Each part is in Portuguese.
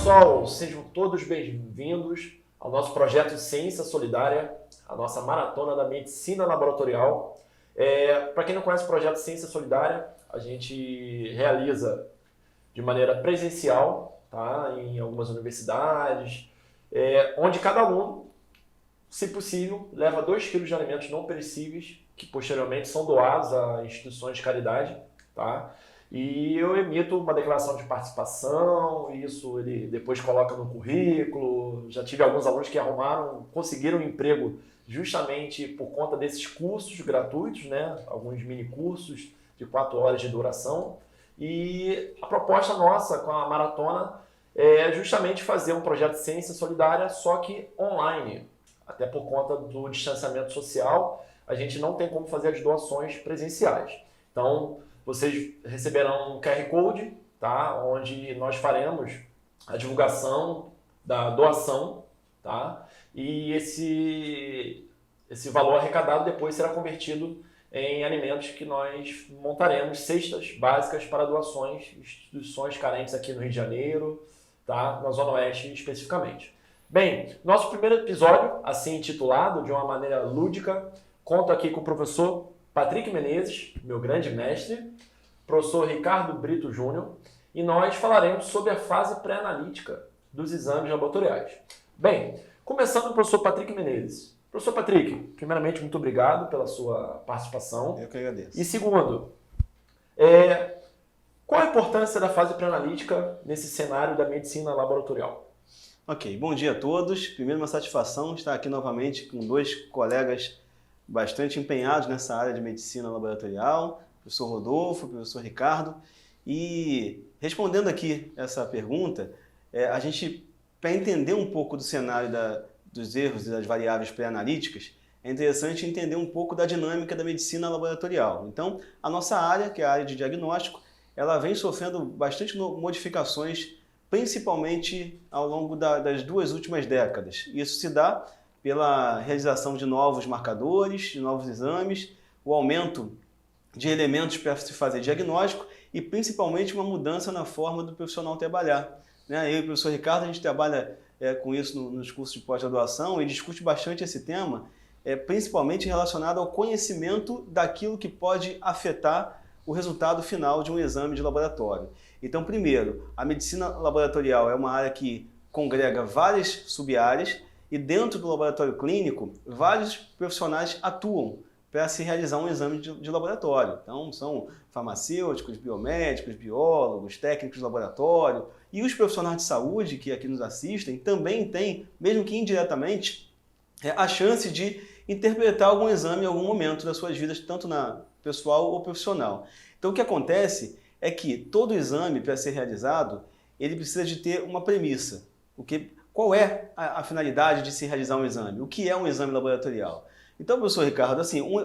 pessoal, sejam todos bem-vindos ao nosso projeto Ciência Solidária, a nossa maratona da medicina laboratorial. Para quem não conhece o projeto Ciência Solidária, a gente realiza de maneira presencial, tá? Em algumas universidades, onde cada aluno, se possível, leva 2 kg de alimentos não perecíveis, que posteriormente são doados a instituições de caridade, tá? E eu emito uma declaração de participação, isso ele depois coloca no currículo. Já tive alguns alunos que conseguiram um emprego justamente por conta desses cursos gratuitos, né? Alguns mini cursos de 4 horas de duração. E a proposta nossa com a maratona é justamente fazer um projeto de ciência solidária, só que online. Até por conta do distanciamento social, a gente não tem como fazer as doações presenciais. Então, vocês receberão um QR Code, tá? Onde nós faremos a divulgação da doação, tá? E esse valor arrecadado depois será convertido em alimentos que nós montaremos, cestas básicas para doações, instituições carentes aqui no Rio de Janeiro, tá? Na Zona Oeste especificamente. Bem, nosso primeiro episódio, assim intitulado, de uma maneira lúdica, conto aqui com o professor Patrick Menezes, meu grande mestre, professor Ricardo Brito Júnior, e nós falaremos sobre a fase pré-analítica dos exames laboratoriais. Bem, começando com o professor Patrick Menezes. Professor Patrick, primeiramente, muito obrigado pela sua participação. Eu que agradeço. E segundo, qual a importância da fase pré-analítica nesse cenário da medicina laboratorial? Ok, bom dia a todos. Primeiro, uma satisfação estar aqui novamente com 2 colegas bastante empenhados nessa área de medicina laboratorial, o professor Rodolfo, o professor Ricardo. E respondendo aqui essa pergunta, a gente, para entender um pouco do cenário dos erros e das variáveis pré-analíticas, é interessante entender um pouco da dinâmica da medicina laboratorial. Então, a nossa área, que é a área de diagnóstico, ela vem sofrendo bastante modificações, principalmente ao longo das 2 últimas décadas. Isso se dá pela realização de novos marcadores, de novos exames, o aumento de elementos para se fazer diagnóstico e principalmente uma mudança na forma do profissional trabalhar. Eu e o professor Ricardo, a gente trabalha com isso nos cursos de pós-graduação e discute bastante esse tema, principalmente relacionado ao conhecimento daquilo que pode afetar o resultado final de um exame de laboratório. Então, primeiro, a medicina laboratorial é uma área que congrega várias sub-áreas e dentro do laboratório clínico, vários profissionais atuam para se realizar um exame de laboratório. Então, são farmacêuticos, biomédicos, biólogos, técnicos de laboratório e os profissionais de saúde que aqui nos assistem também têm, mesmo que indiretamente, a chance de interpretar algum exame em algum momento das suas vidas, tanto na pessoal ou profissional. Então, o que acontece é que todo exame, para ser realizado, ele precisa de ter uma premissa. Qual é a finalidade de se realizar um exame? O que é um exame laboratorial? Então, professor Ricardo,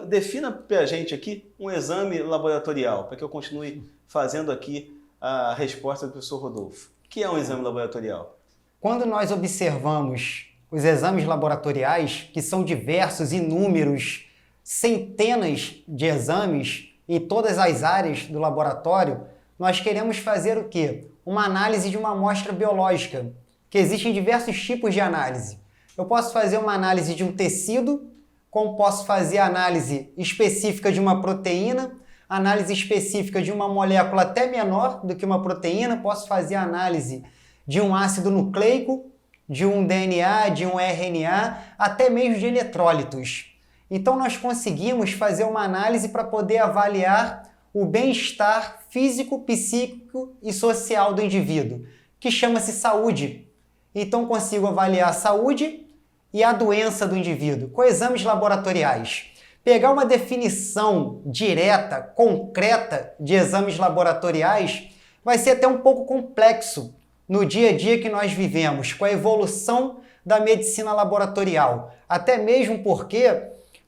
defina para a gente aqui um exame laboratorial, para que eu continue fazendo aqui a resposta do professor Rodolfo. O que é um exame laboratorial? Quando nós observamos os exames laboratoriais, que são diversos, inúmeros, centenas de exames em todas as áreas do laboratório, nós queremos fazer o quê? Uma análise de uma amostra biológica, que existem diversos tipos de análise. Eu posso fazer uma análise de um tecido, como posso fazer análise específica de uma proteína, análise específica de uma molécula até menor do que uma proteína, posso fazer análise de um ácido nucleico, de um DNA, de um RNA, até mesmo de eletrólitos. Então nós conseguimos fazer uma análise para poder avaliar o bem-estar físico, psíquico e social do indivíduo, que chama-se saúde. Então consigo avaliar a saúde e a doença do indivíduo com exames laboratoriais. Pegar uma definição direta, concreta de exames laboratoriais vai ser até um pouco complexo no dia a dia que nós vivemos, com a evolução da medicina laboratorial. Até mesmo porque,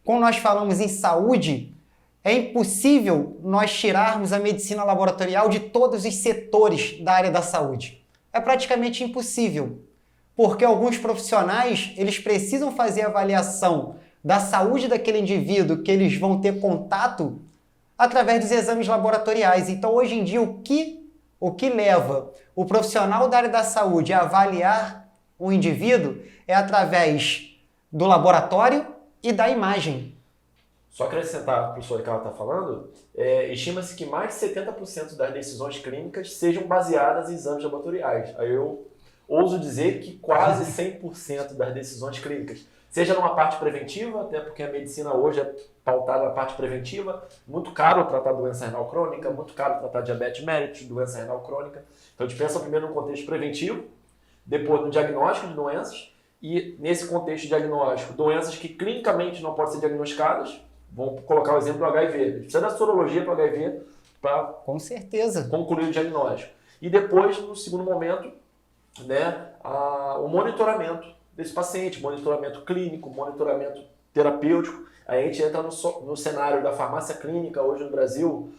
quando nós falamos em saúde, é impossível nós tirarmos a medicina laboratorial de todos os setores da área da saúde. É praticamente impossível, porque alguns profissionais eles precisam fazer avaliação da saúde daquele indivíduo que eles vão ter contato através dos exames laboratoriais. Então, hoje em dia, o que o que leva o profissional da área da saúde a avaliar o indivíduo é através do laboratório e da imagem. Só acrescentar o que o professor Ricardo está falando, estima-se que mais de 70% das decisões clínicas sejam baseadas em exames laboratoriais. Aí eu ouso dizer que quase 100% das decisões clínicas, seja numa parte preventiva, até porque a medicina hoje é pautada na parte preventiva, muito caro tratar doença renal crônica, muito caro tratar diabetes mellitus, doença renal crônica. Então a gente pensa primeiro no contexto preventivo, depois no diagnóstico de doenças, e nesse contexto diagnóstico, doenças que clinicamente não podem ser diagnosticadas, vamos colocar o exemplo do HIV. A gente precisa da sorologia para o HIV para Com certeza. concluir o diagnóstico. E depois, no segundo momento, né, o monitoramento desse paciente, monitoramento clínico, monitoramento terapêutico. A gente entra no cenário da farmácia clínica hoje no Brasil.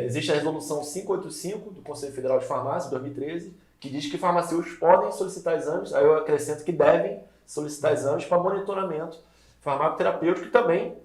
Existe a resolução 585 do Conselho Federal de Farmácia, 2013, que diz que farmacêuticos podem solicitar exames, aí eu acrescento que devem solicitar exames para monitoramento farmacoterapêutico e também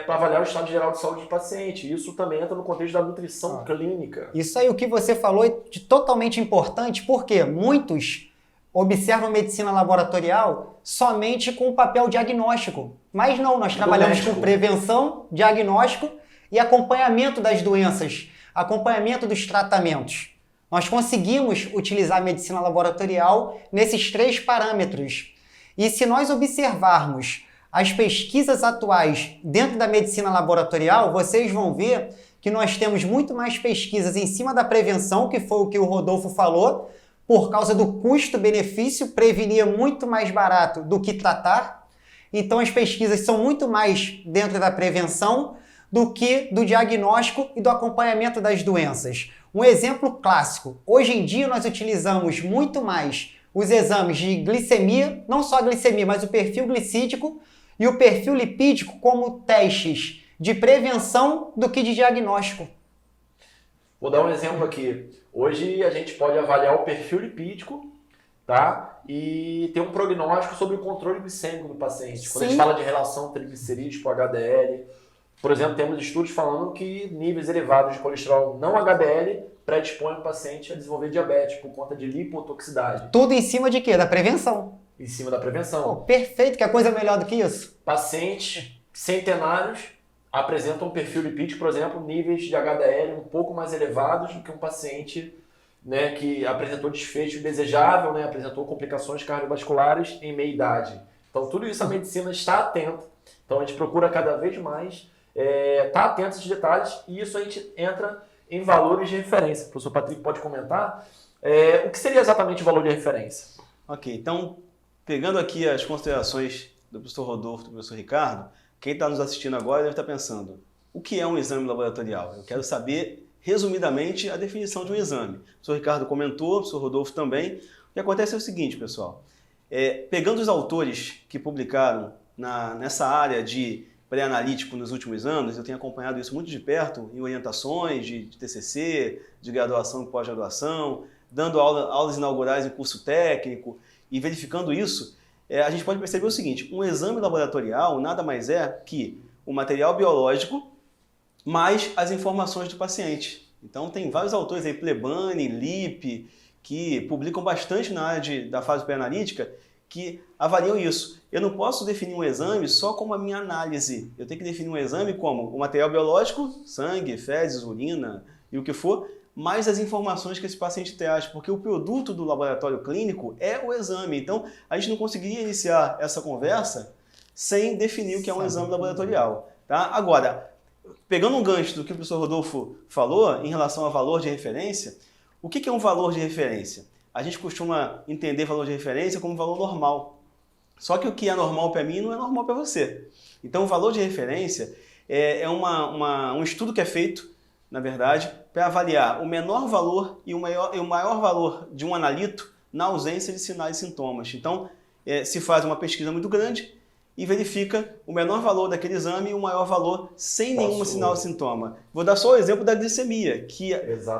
para avaliar o estado geral de saúde do paciente. Isso também entra no contexto da nutrição clínica. Isso aí, o que você falou é totalmente importante, porque muitos observam a medicina laboratorial somente com o papel diagnóstico. Mas não, nós trabalhamos com prevenção, diagnóstico e acompanhamento das doenças, acompanhamento dos tratamentos. Nós conseguimos utilizar a medicina laboratorial nesses 3 parâmetros. E se nós observarmos as pesquisas atuais dentro da medicina laboratorial, vocês vão ver que nós temos muito mais pesquisas em cima da prevenção, que foi o que o Rodolfo falou, por causa do custo-benefício, prevenir é muito mais barato do que tratar. Então as pesquisas são muito mais dentro da prevenção do que do diagnóstico e do acompanhamento das doenças. Um exemplo clássico, hoje em dia nós utilizamos muito mais os exames de glicemia, não só a glicemia, mas o perfil glicídico e o perfil lipídico como testes de prevenção do que de diagnóstico. Vou dar um exemplo aqui. Hoje a gente pode avaliar o perfil lipídico, tá? E ter um prognóstico sobre o controle glicêmico do paciente. Quando a gente fala de relação triglicerídeos com HDL, por exemplo, temos estudos falando que níveis elevados de colesterol não HDL predispõem o paciente a desenvolver diabetes por conta de lipotoxicidade. Tudo em cima de quê? Da prevenção. Em cima da prevenção. Pô, perfeito, que coisa melhor do que isso? Pacientes centenários apresentam um perfil lipídico, por exemplo, níveis de HDL um pouco mais elevados do que um paciente, né, que apresentou desfecho indesejável, né, apresentou complicações cardiovasculares em meia idade. Então, tudo isso a medicina está atenta. Então, a gente procura cada vez mais estar atento a esses detalhes e isso a gente entra em valores de referência. O professor Patrick pode comentar o que seria exatamente o valor de referência. Ok, então, pegando aqui as considerações do professor Rodolfo e do professor Ricardo, quem está nos assistindo agora deve estar pensando, o que é um exame laboratorial? Eu quero saber, resumidamente, a definição de um exame. O professor Ricardo comentou, o professor Rodolfo também. O que acontece é o seguinte, pessoal, pegando os autores que publicaram nessa área de pré-analítico nos últimos anos, eu tenho acompanhado isso muito de perto em orientações de TCC, de graduação e pós-graduação, dando aulas inaugurais em curso técnico e verificando isso, a gente pode perceber o seguinte, um exame laboratorial nada mais é que o material biológico mais as informações do paciente. Então tem vários autores aí, Plebani, Lippe, que publicam bastante na área da fase pré-analítica, que avaliam isso. Eu não posso definir um exame só como a minha análise. Eu tenho que definir um exame como o material biológico, sangue, fezes, urina e o que for, mais as informações que esse paciente traz, porque o produto do laboratório clínico é o exame. Então, a gente não conseguiria iniciar essa conversa sem definir o que é um exame laboratorial. Tá? Agora, pegando um gancho do que o professor Rodolfo falou em relação a valor de referência, o que é um valor de referência? A gente costuma entender valor de referência como valor normal. Só que o que é normal para mim não é normal para você. Então, o valor de referência é um estudo que é feito, na verdade, para avaliar o menor valor e o maior valor de um analito na ausência de sinais e sintomas. Então, se faz uma pesquisa muito grande e verifica o menor valor daquele exame e o maior valor sem nenhum sinal e sintoma. Vou dar só o exemplo da glicemia, que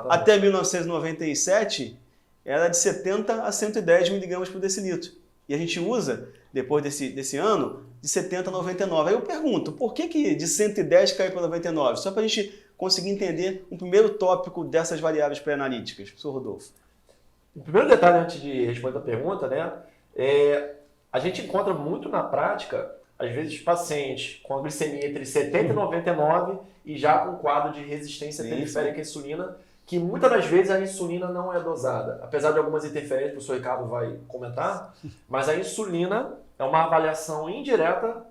até 1997 era de 70 a 110 miligramas por decilitro. E a gente usa, depois desse ano, de 70 a 99. Aí eu pergunto, por que de 110 caiu para 99? Só para a gente conseguir entender um primeiro tópico dessas variáveis pré-analíticas, professor Rodolfo. O primeiro detalhe, antes de responder a pergunta, né, a gente encontra muito na prática, às vezes, pacientes com a glicemia entre 70 e 99 e já com quadro de resistência periférica à insulina, que muitas das vezes a insulina não é dosada. Apesar de algumas interferências, o professor Ricardo vai comentar, mas a insulina é uma avaliação indireta,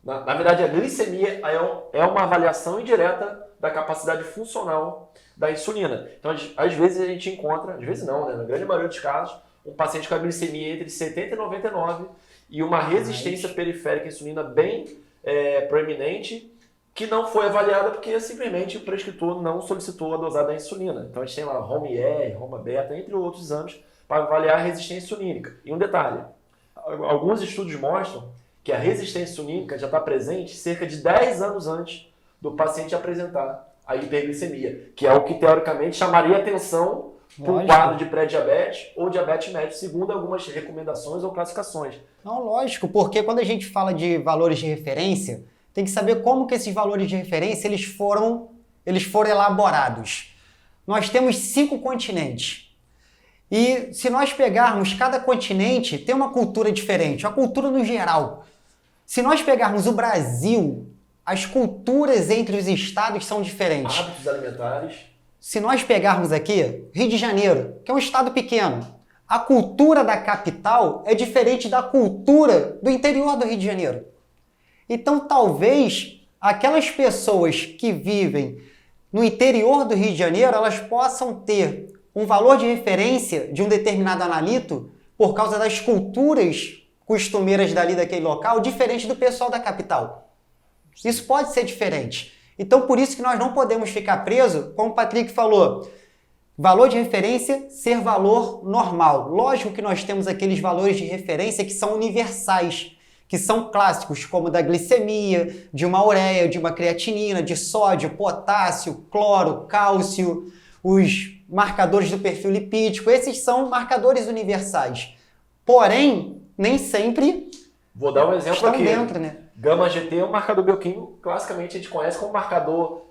na verdade a glicemia é uma avaliação indireta da capacidade funcional da insulina. Então, às vezes a gente encontra, às vezes não, né, na grande maioria dos casos, um paciente com a glicemia entre 70 e 99 e uma resistência periférica à insulina bem proeminente, que não foi avaliada porque simplesmente o prescritor não solicitou a dosagem da insulina. Então a gente tem lá HOME-ER, HOMA-Beta, entre outros exames, para avaliar a resistência insulínica. E um detalhe, alguns estudos mostram que a resistência insulínica já está presente cerca de 10 anos antes do paciente apresentar a hiperglicemia, que é o que teoricamente chamaria atenção para um quadro de pré-diabetes ou diabetes médio, segundo algumas recomendações ou classificações. Não, lógico, porque quando a gente fala de valores de referência, tem que saber como que esses valores de referência eles foram elaborados. Nós temos 5 continentes. E se nós pegarmos cada continente, tem uma cultura diferente, a cultura no geral. Se nós pegarmos o Brasil, as culturas entre os estados são diferentes. Hábitos alimentares. Se nós pegarmos aqui, Rio de Janeiro, que é um estado pequeno, a cultura da capital é diferente da cultura do interior do Rio de Janeiro. Então, talvez, aquelas pessoas que vivem no interior do Rio de Janeiro, elas possam ter um valor de referência de um determinado analito por causa das culturas costumeiras dali daquele local, diferente do pessoal da capital. Isso pode ser diferente. Então, por isso que nós não podemos ficar presos, como o Patrick falou, valor de referência ser valor normal. Lógico que nós temos aqueles valores de referência que são universais, que são clássicos, como da glicemia, de uma ureia, de uma creatinina, de sódio, potássio, cloro, cálcio, os marcadores do perfil lipídico, esses são marcadores universais. Porém, nem sempre vou dar um exemplo estão aqui. dentro, né? Gama GT é um marcador bioquímico, classicamente a gente conhece como marcador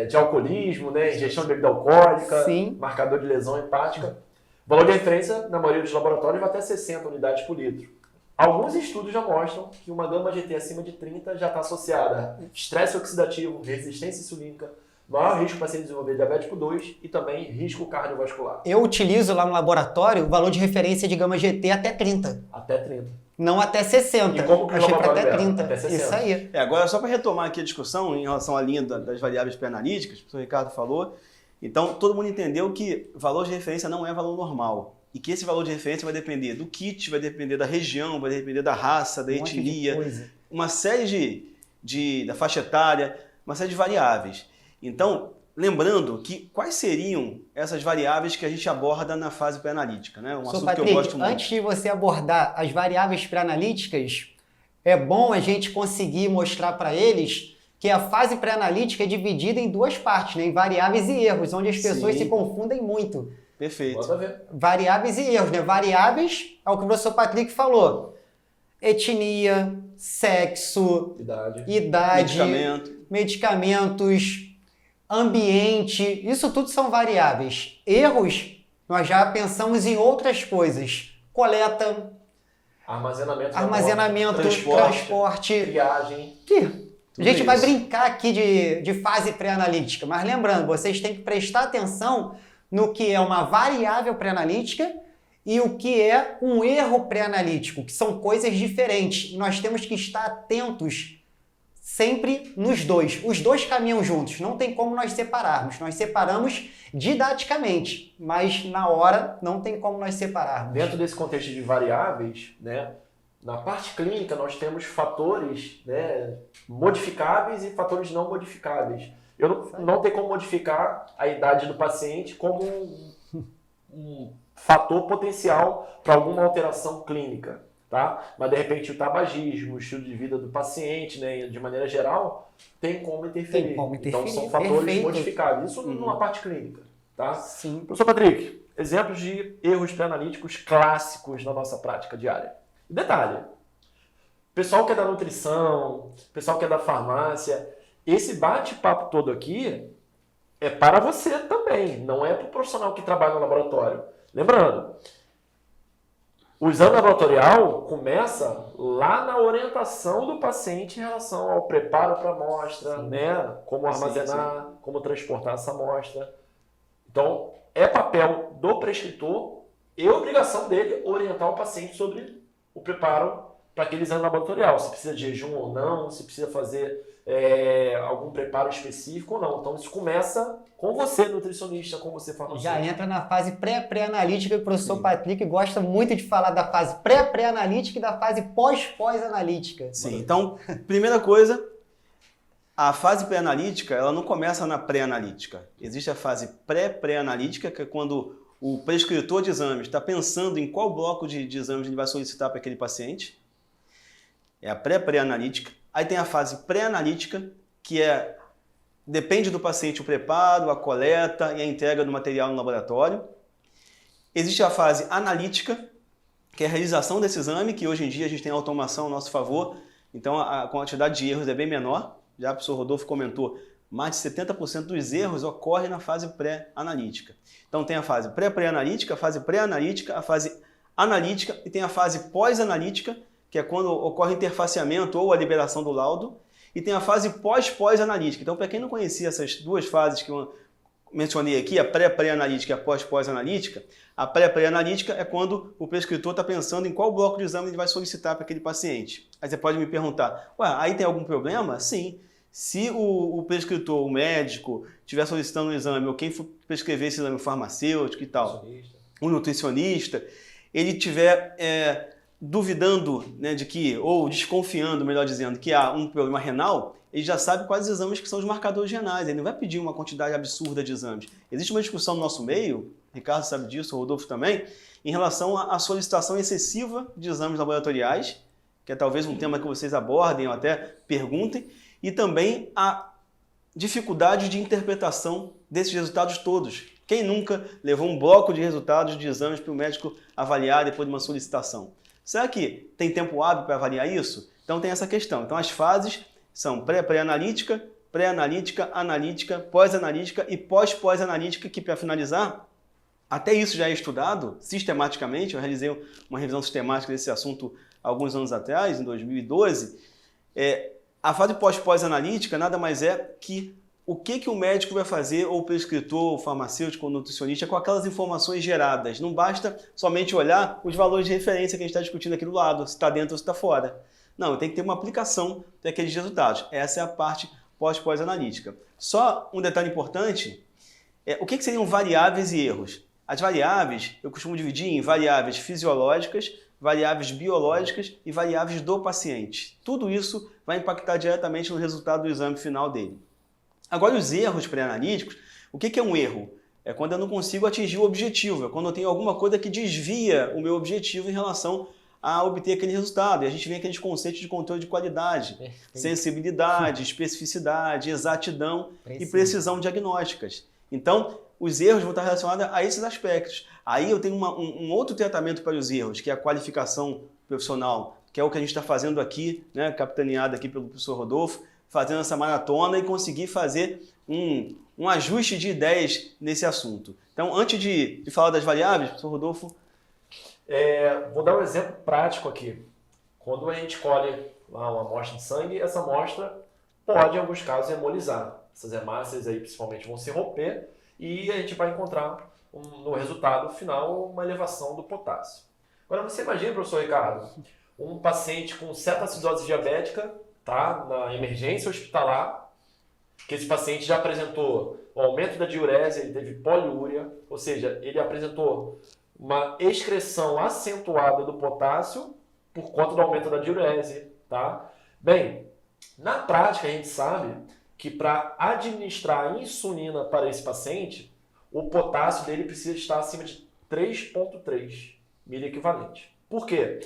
de alcoolismo, né? Ingestão de bebida alcoólica, Sim. marcador de lesão hepática. O valor de referência, na maioria dos laboratórios, vai até 60 unidades por litro. Alguns estudos já mostram que uma gama GT acima de 30 já está associada a estresse oxidativo, resistência insulínica, maior risco para se desenvolver diabetes tipo 2 e também risco cardiovascular. Eu utilizo lá no laboratório o valor de referência de gama GT até 30. Até 30. Não até 60. E como que o Achei que laboratório até libera? 30. Até 60. Isso aí. Agora, só para retomar aqui a discussão em relação à linha das variáveis pré-analíticas, o professor Ricardo falou, então todo mundo entendeu que valor de referência não é valor normal. E que esse valor de referência vai depender do kit, vai depender da região, vai depender da raça, da etnia, uma série da faixa etária, uma série de variáveis. Então, lembrando que quais seriam essas variáveis que a gente aborda na fase pré-analítica, né? Um assunto Patrick, que eu gosto muito. Antes de você abordar as variáveis pré-analíticas, é bom a gente conseguir mostrar para eles que a fase pré-analítica é dividida em 2 partes, né? Em variáveis e erros, onde as pessoas se confundem muito. Perfeito. Bota ver. Variáveis e erros, né? Variáveis é o que o professor Patrick falou. Etnia, sexo, idade, medicamentos, ambiente, isso tudo são variáveis. Erros, nós já pensamos em outras coisas. Coleta, armazenamento, transporte, triagem. A gente vai brincar aqui de fase pré-analítica, mas lembrando, vocês têm que prestar atenção no que é uma variável pré-analítica e o que é um erro pré-analítico, que são coisas diferentes. E nós temos que estar atentos sempre nos dois. Os dois caminham juntos, não tem como nós separarmos. Nós separamos didaticamente, mas na hora não tem como nós separarmos. Dentro desse contexto de variáveis, né, na parte clínica nós temos fatores, né, modificáveis e fatores não modificáveis. Eu não tenho como modificar a idade do paciente como um fator potencial para alguma alteração clínica, tá? Mas de repente o tabagismo, o estilo de vida do paciente, né, de maneira geral, tem como interferir. Então são fatores modificáveis. Isso numa parte clínica, tá? Sim. Professor Patrick, exemplos de erros pré-analíticos clássicos na nossa prática diária. Detalhe, pessoal que é da nutrição, pessoal que é da farmácia, esse bate-papo todo aqui é para você também, não é para o profissional que trabalha no laboratório. Lembrando, o exame laboratorial começa lá na orientação do paciente em relação ao preparo para a amostra, né? Como armazenar, como transportar essa amostra. Então, é papel do prescritor e obrigação dele orientar o paciente sobre o preparo para aquele exame laboratorial. Se precisa de jejum ou não, se precisa fazer algum preparo específico ou não. Então, isso começa com você, nutricionista, com você, farmacêutico. Já entra na fase pré-analítica, e o professor Patrick gosta muito de falar da fase pré-analítica e da fase pós-analítica. Sim, então, primeira coisa, a fase pré-analítica, ela não começa na pré-analítica. Existe a fase pré-analítica, que é quando o prescritor de exames está pensando em qual bloco de exames ele vai solicitar para aquele paciente. É a pré-analítica. Aí tem a fase pré-analítica, que depende do paciente o preparo, a coleta e a entrega do material no laboratório. Existe a fase analítica, que é a realização desse exame, que hoje em dia a gente tem automação a nosso favor, então a quantidade de erros é bem menor. Já o professor Rodolfo comentou, mais de 70% dos erros ocorrem na fase pré-analítica. Então tem a fase pré-analítica, a fase pré-analítica, a fase analítica e tem a fase pós-analítica, que é quando ocorre interfaceamento ou a liberação do laudo, e tem a fase pós-analítica. Então, para quem não conhecia essas duas fases que eu mencionei aqui, a pré-analítica e a pós-analítica, a pré-analítica é quando o prescritor está pensando em qual bloco de exame ele vai solicitar para aquele paciente. Aí você pode me perguntar, ué, aí tem algum problema? Sim. Se o prescritor, o médico, estiver solicitando um exame, ou quem for prescrever esse exame, o farmacêutico e tal, o nutricionista, ele estiver duvidando, né, de que, ou desconfiando, melhor dizendo, que há um problema renal, ele já sabe quais exames que são os marcadores renais, ele não vai pedir uma quantidade absurda de exames. Existe uma discussão no nosso meio, Ricardo sabe disso, o Rodolfo também, em relação à solicitação excessiva de exames laboratoriais, que é talvez um tema que vocês abordem ou até perguntem, e também a dificuldade de interpretação desses resultados todos. Quem nunca levou um bloco de resultados de exames para o médico avaliar depois de uma solicitação? Será que tem tempo hábil para avaliar isso? Então tem essa questão. Então as fases são pré-analítica, analítica, pós-analítica e pós-analítica, que para finalizar, até isso já é estudado sistematicamente. Eu realizei uma revisão sistemática desse assunto há alguns anos atrás, em 2012. A fase pós-analítica nada mais é que o que o médico vai fazer, ou o prescritor, o farmacêutico, ou o nutricionista, com aquelas informações geradas. Não basta somente olhar os valores de referência que a gente está discutindo aqui do lado, se está dentro ou se está fora. Não, tem que ter uma aplicação daqueles resultados. Essa é a parte pós-analítica. Só um detalhe importante, o que seriam variáveis e erros? As variáveis, eu costumo dividir em variáveis fisiológicas, variáveis biológicas e variáveis do paciente. Tudo isso vai impactar diretamente no resultado do exame final dele. Agora, os erros pré-analíticos, o que é um erro? É quando eu não consigo atingir o objetivo, é quando eu tenho alguma coisa que desvia o meu objetivo em relação a obter aquele resultado. E a gente vê aqueles conceitos de controle de qualidade, sensibilidade, especificidade, exatidão e precisão diagnósticas. Então, os erros vão estar relacionados a esses aspectos. Aí eu tenho um outro tratamento para os erros, que é a qualificação profissional, que é o que a gente está fazendo aqui, né, capitaneado aqui pelo professor Rodolfo, fazendo essa maratona e conseguir fazer um ajuste de ideias nesse assunto. Então, antes de falar das variáveis, professor Rodolfo... Vou dar um exemplo prático aqui. Quando a gente colhe lá uma amostra de sangue, essa amostra pode, em alguns casos, hemolizar. Essas hemácias aí, principalmente, vão se romper e a gente vai encontrar no resultado final uma elevação do potássio. Agora, você imagina, professor Ricardo, um paciente com cetoacidose diabética, tá, na emergência hospitalar, que esse paciente já apresentou o aumento da diurese, ele teve poliúria, ou seja, ele apresentou uma excreção acentuada do potássio por conta do aumento da diurese, tá? Bem, na prática a gente sabe que para administrar insulina para esse paciente, o potássio dele precisa estar acima de 3,3 miliequivalente. Por quê?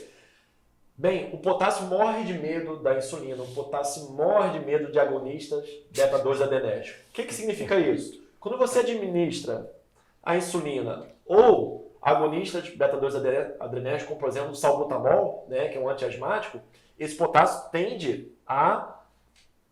Bem, o potássio morre de medo da insulina, o potássio morre de medo de agonistas beta-2 adrenérgico. O que significa isso? Quando você administra a insulina ou agonistas beta-2 adrenérgico, como por exemplo o salbutamol, né, que é um antiasmático, esse potássio tende a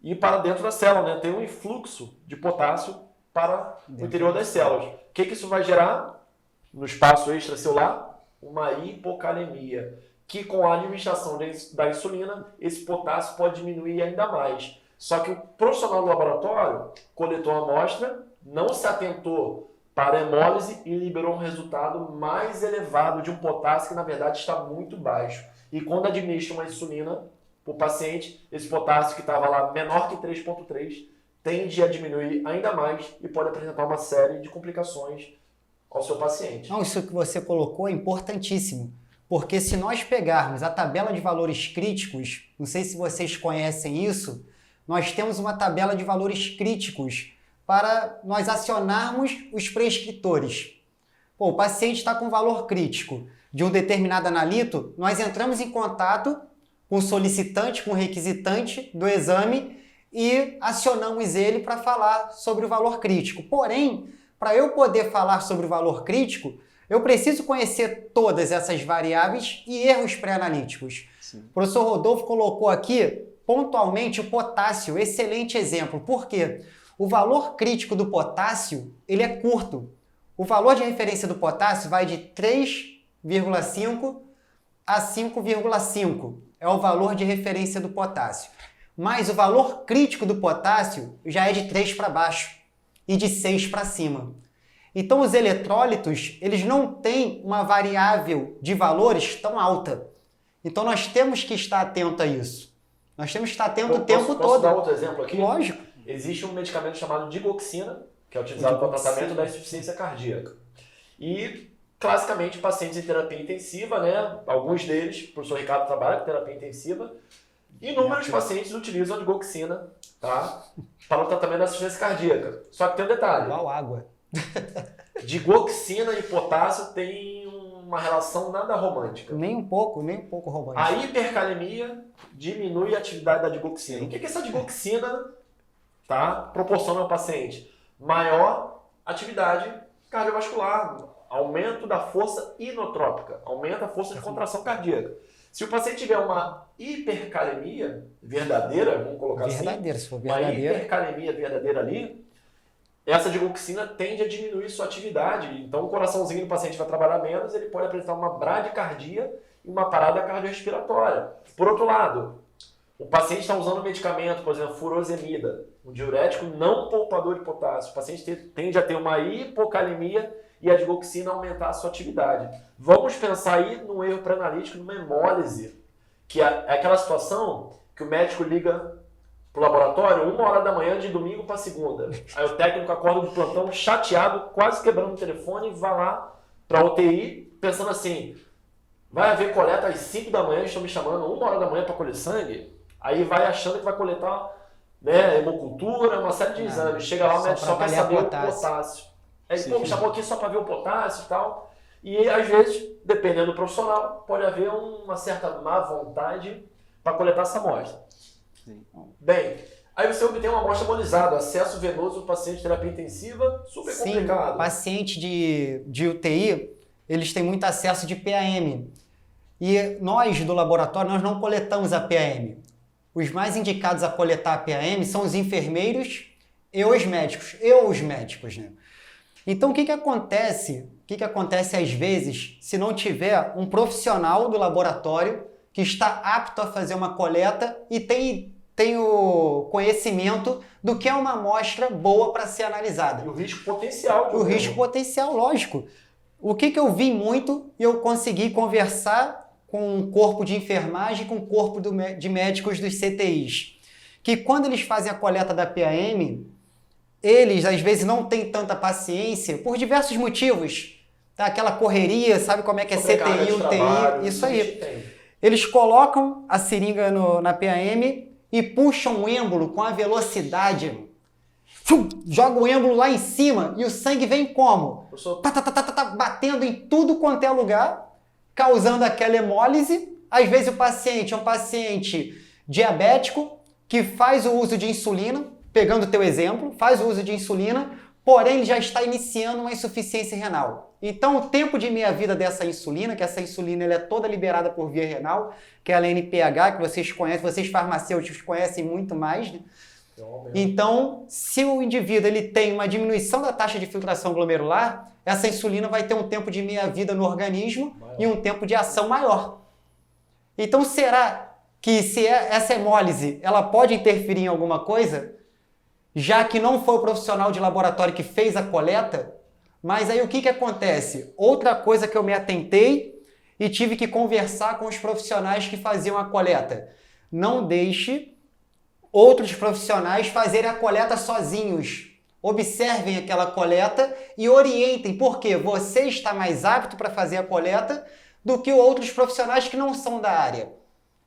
e para dentro da célula, né? Tem um influxo de potássio para o interior das células. O que isso vai gerar no espaço extracelular? Uma hipocalemia, que com a administração da insulina, esse potássio pode diminuir ainda mais. Só que o profissional do laboratório coletou a amostra, não se atentou para a hemólise e liberou um resultado mais elevado de um potássio que, na verdade, está muito baixo. E quando administra uma insulina para o paciente, esse potássio que estava lá menor que 3,3 tende a diminuir ainda mais e pode apresentar uma série de complicações ao seu paciente. Não, isso que você colocou é importantíssimo, porque se nós pegarmos a tabela de valores críticos, não sei se vocês conhecem isso, nós temos uma tabela de valores críticos para nós acionarmos os prescritores. Pô, o paciente está com valor crítico de um determinado analito, nós entramos em contato com o solicitante, com o requisitante do exame e acionamos ele para falar sobre o valor crítico. Porém, para eu poder falar sobre o valor crítico, eu preciso conhecer todas essas variáveis e erros pré-analíticos. O professor Rodolfo colocou aqui pontualmente o potássio, excelente exemplo. Por quê? O valor crítico do potássio, ele é curto. O valor de referência do potássio vai de 3,5 a 5,5. É o valor de referência do potássio. Mas o valor crítico do potássio já é de 3 para baixo e de 6 para cima. Então os eletrólitos, eles não têm uma variável de valores tão alta. Então nós temos que estar atento a isso. Nós temos que estar atento o tempo todo. Posso dar outro exemplo aqui? Lógico. Existe um medicamento chamado digoxina, que é utilizado para o tratamento da insuficiência cardíaca. E, classicamente, pacientes em terapia intensiva, né? Alguns deles, o professor Ricardo trabalha com terapia intensiva, inúmeros pacientes utilizam a digoxina, tá? Para o tratamento da insuficiência cardíaca. Só que tem um detalhe. Igual água. Digoxina e potássio têm uma relação nada romântica. Nem um pouco romântico. A hipercalemia diminui a atividade da digoxina. O que essa digoxina proporciona ao paciente? Maior atividade cardiovascular, aumento da força inotrópica, aumenta a força de contração cardíaca. Se o paciente tiver uma hipercalemia verdadeira, vamos colocar verdadeira, se for uma verdadeira. hipercalemia verdadeira ali, essa digoxina tende a diminuir sua atividade. Então o coraçãozinho do paciente vai trabalhar menos, ele pode apresentar uma bradicardia e uma parada cardiorrespiratória. Por outro lado, o paciente está usando um medicamento, por exemplo, furosemida, um diurético não poupador de potássio. O paciente tende a ter uma hipocalemia e a digoxina aumentar a sua atividade. Vamos pensar aí num erro pré-analítico, numa hemólise, que é aquela situação que o médico liga para o laboratório 1h da manhã de domingo para segunda. Aí o técnico acorda do plantão chateado, quase quebrando o telefone e vai lá para a UTI pensando assim, vai haver coleta às 5 da manhã, estão me chamando 1h da manhã para colher sangue. Aí vai achando que vai coletar, né, hemocultura, uma série de exames. Chega lá, o médico só quer saber o potássio. Aí, me chamou aqui só para ver o potássio e tal. E às vezes, dependendo do profissional, pode haver uma certa má vontade para coletar essa amostra. Sim. Bem, aí você obtém uma amostra hemolizada, acesso venoso do paciente de terapia intensiva, super complicado. Sim, paciente de UTI, eles têm muito acesso de PAM. E nós, do laboratório, nós não coletamos a PAM. Os mais indicados a coletar a PAM são os enfermeiros e os médicos, né? Então, o que acontece? O que acontece às vezes se não tiver um profissional do laboratório que está apto a fazer uma coleta e tem o conhecimento do que é uma amostra boa para ser analisada? E o risco potencial. O risco potencial, lógico. O que eu vi muito e eu consegui conversar com o corpo de enfermagem, com o corpo de médicos dos CTIs, que quando eles fazem a coleta da PAM, eles às vezes não têm tanta paciência por diversos motivos. Tá? Aquela correria, sabe como é que é CTI, UTI, isso aí. Eles colocam a seringa na PAM e puxam o êmbolo com a velocidade. Joga o êmbolo lá em cima e o sangue vem como? Batendo em tudo quanto é lugar, causando aquela hemólise. Às vezes o paciente é um paciente diabético que faz o uso de insulina, pegando o teu exemplo, faz o uso de insulina, porém ele já está iniciando uma insuficiência renal. Então, o tempo de meia-vida dessa insulina, que essa insulina ela é toda liberada por via renal, que é a NPH, que vocês conhecem, vocês farmacêuticos conhecem muito mais, né? Então, se o indivíduo ele tem uma diminuição da taxa de filtração glomerular, essa insulina vai ter um tempo de meia-vida no organismo e um tempo de ação maior. Então, será que se essa hemólise ela pode interferir em alguma coisa, já que não foi o profissional de laboratório que fez a coleta? Mas aí o que acontece? Outra coisa que eu me atentei e tive que conversar com os profissionais que faziam a coleta. Não deixe outros profissionais fazerem a coleta sozinhos. Observem aquela coleta e orientem, porque você está mais apto para fazer a coleta do que outros profissionais que não são da área.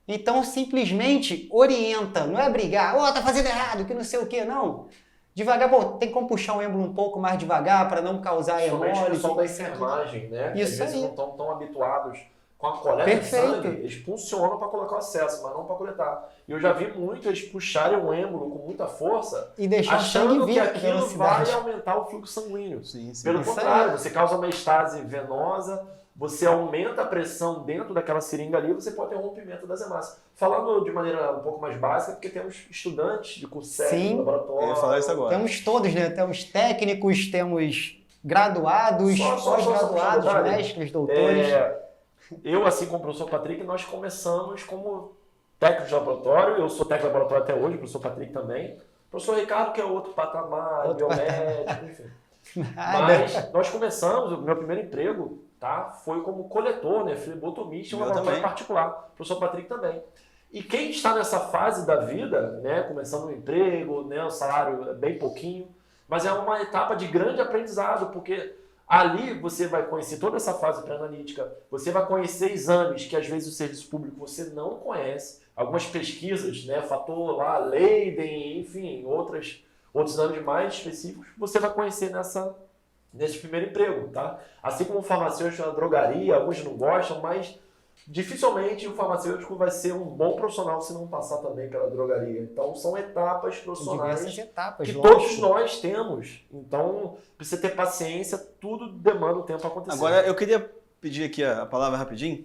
Então, simplesmente orienta, não é brigar, tá fazendo errado, que não sei o que, não. Devagar, tem como puxar o êmbolo um pouco mais devagar para não causar hemólise. O pessoal da enfermagem, né? Isso às vezes aí. não estão tão habituados com a coleta de sangue, eles funcionam para colocar o acesso, mas não para coletar. E eu já vi muito eles puxarem o êmbolo com muita força e deixar achando que aquilo velocidade. vai aumentar o fluxo sanguíneo. Sim, sim. Pelo contrário, você causa uma estase venosa, você aumenta a pressão dentro daquela seringa ali, você pode ter um rompimento das hemácias. Falando de maneira um pouco mais básica, porque temos estudantes de curso técnico, laboratório. Eu ia falar isso agora. Temos todos, né? Temos técnicos, temos graduados, pós-graduados, mestres, doutores. Eu, assim como o professor Patrick, nós começamos como técnico de laboratório. Eu sou técnico de laboratório até hoje, o professor Patrick também. O professor Ricardo, que é outro patamar, biomédico, enfim. Mas nós começamos, o meu primeiro emprego, tá, foi como coletor, né, flebotomista em um laboratório particular. O professor Patrick também. E quem está nessa fase da vida, né, começando um emprego, né, o salário é bem pouquinho, mas é uma etapa de grande aprendizado, porque ali você vai conhecer toda essa fase pré-analítica, você vai conhecer exames que às vezes o serviço público você não conhece, algumas pesquisas, né, fator lá, Leiden, enfim, outros exames mais específicos, você vai conhecer nesse primeiro emprego, tá? Assim como o farmacêutico na drogaria, alguns não gostam, mas dificilmente o farmacêutico vai ser um bom profissional se não passar também pela drogaria. Então são etapas profissionais que todos nós temos. Então precisa ter paciência, tudo demanda um tempo a acontecer. Agora eu queria pedir aqui a palavra rapidinho.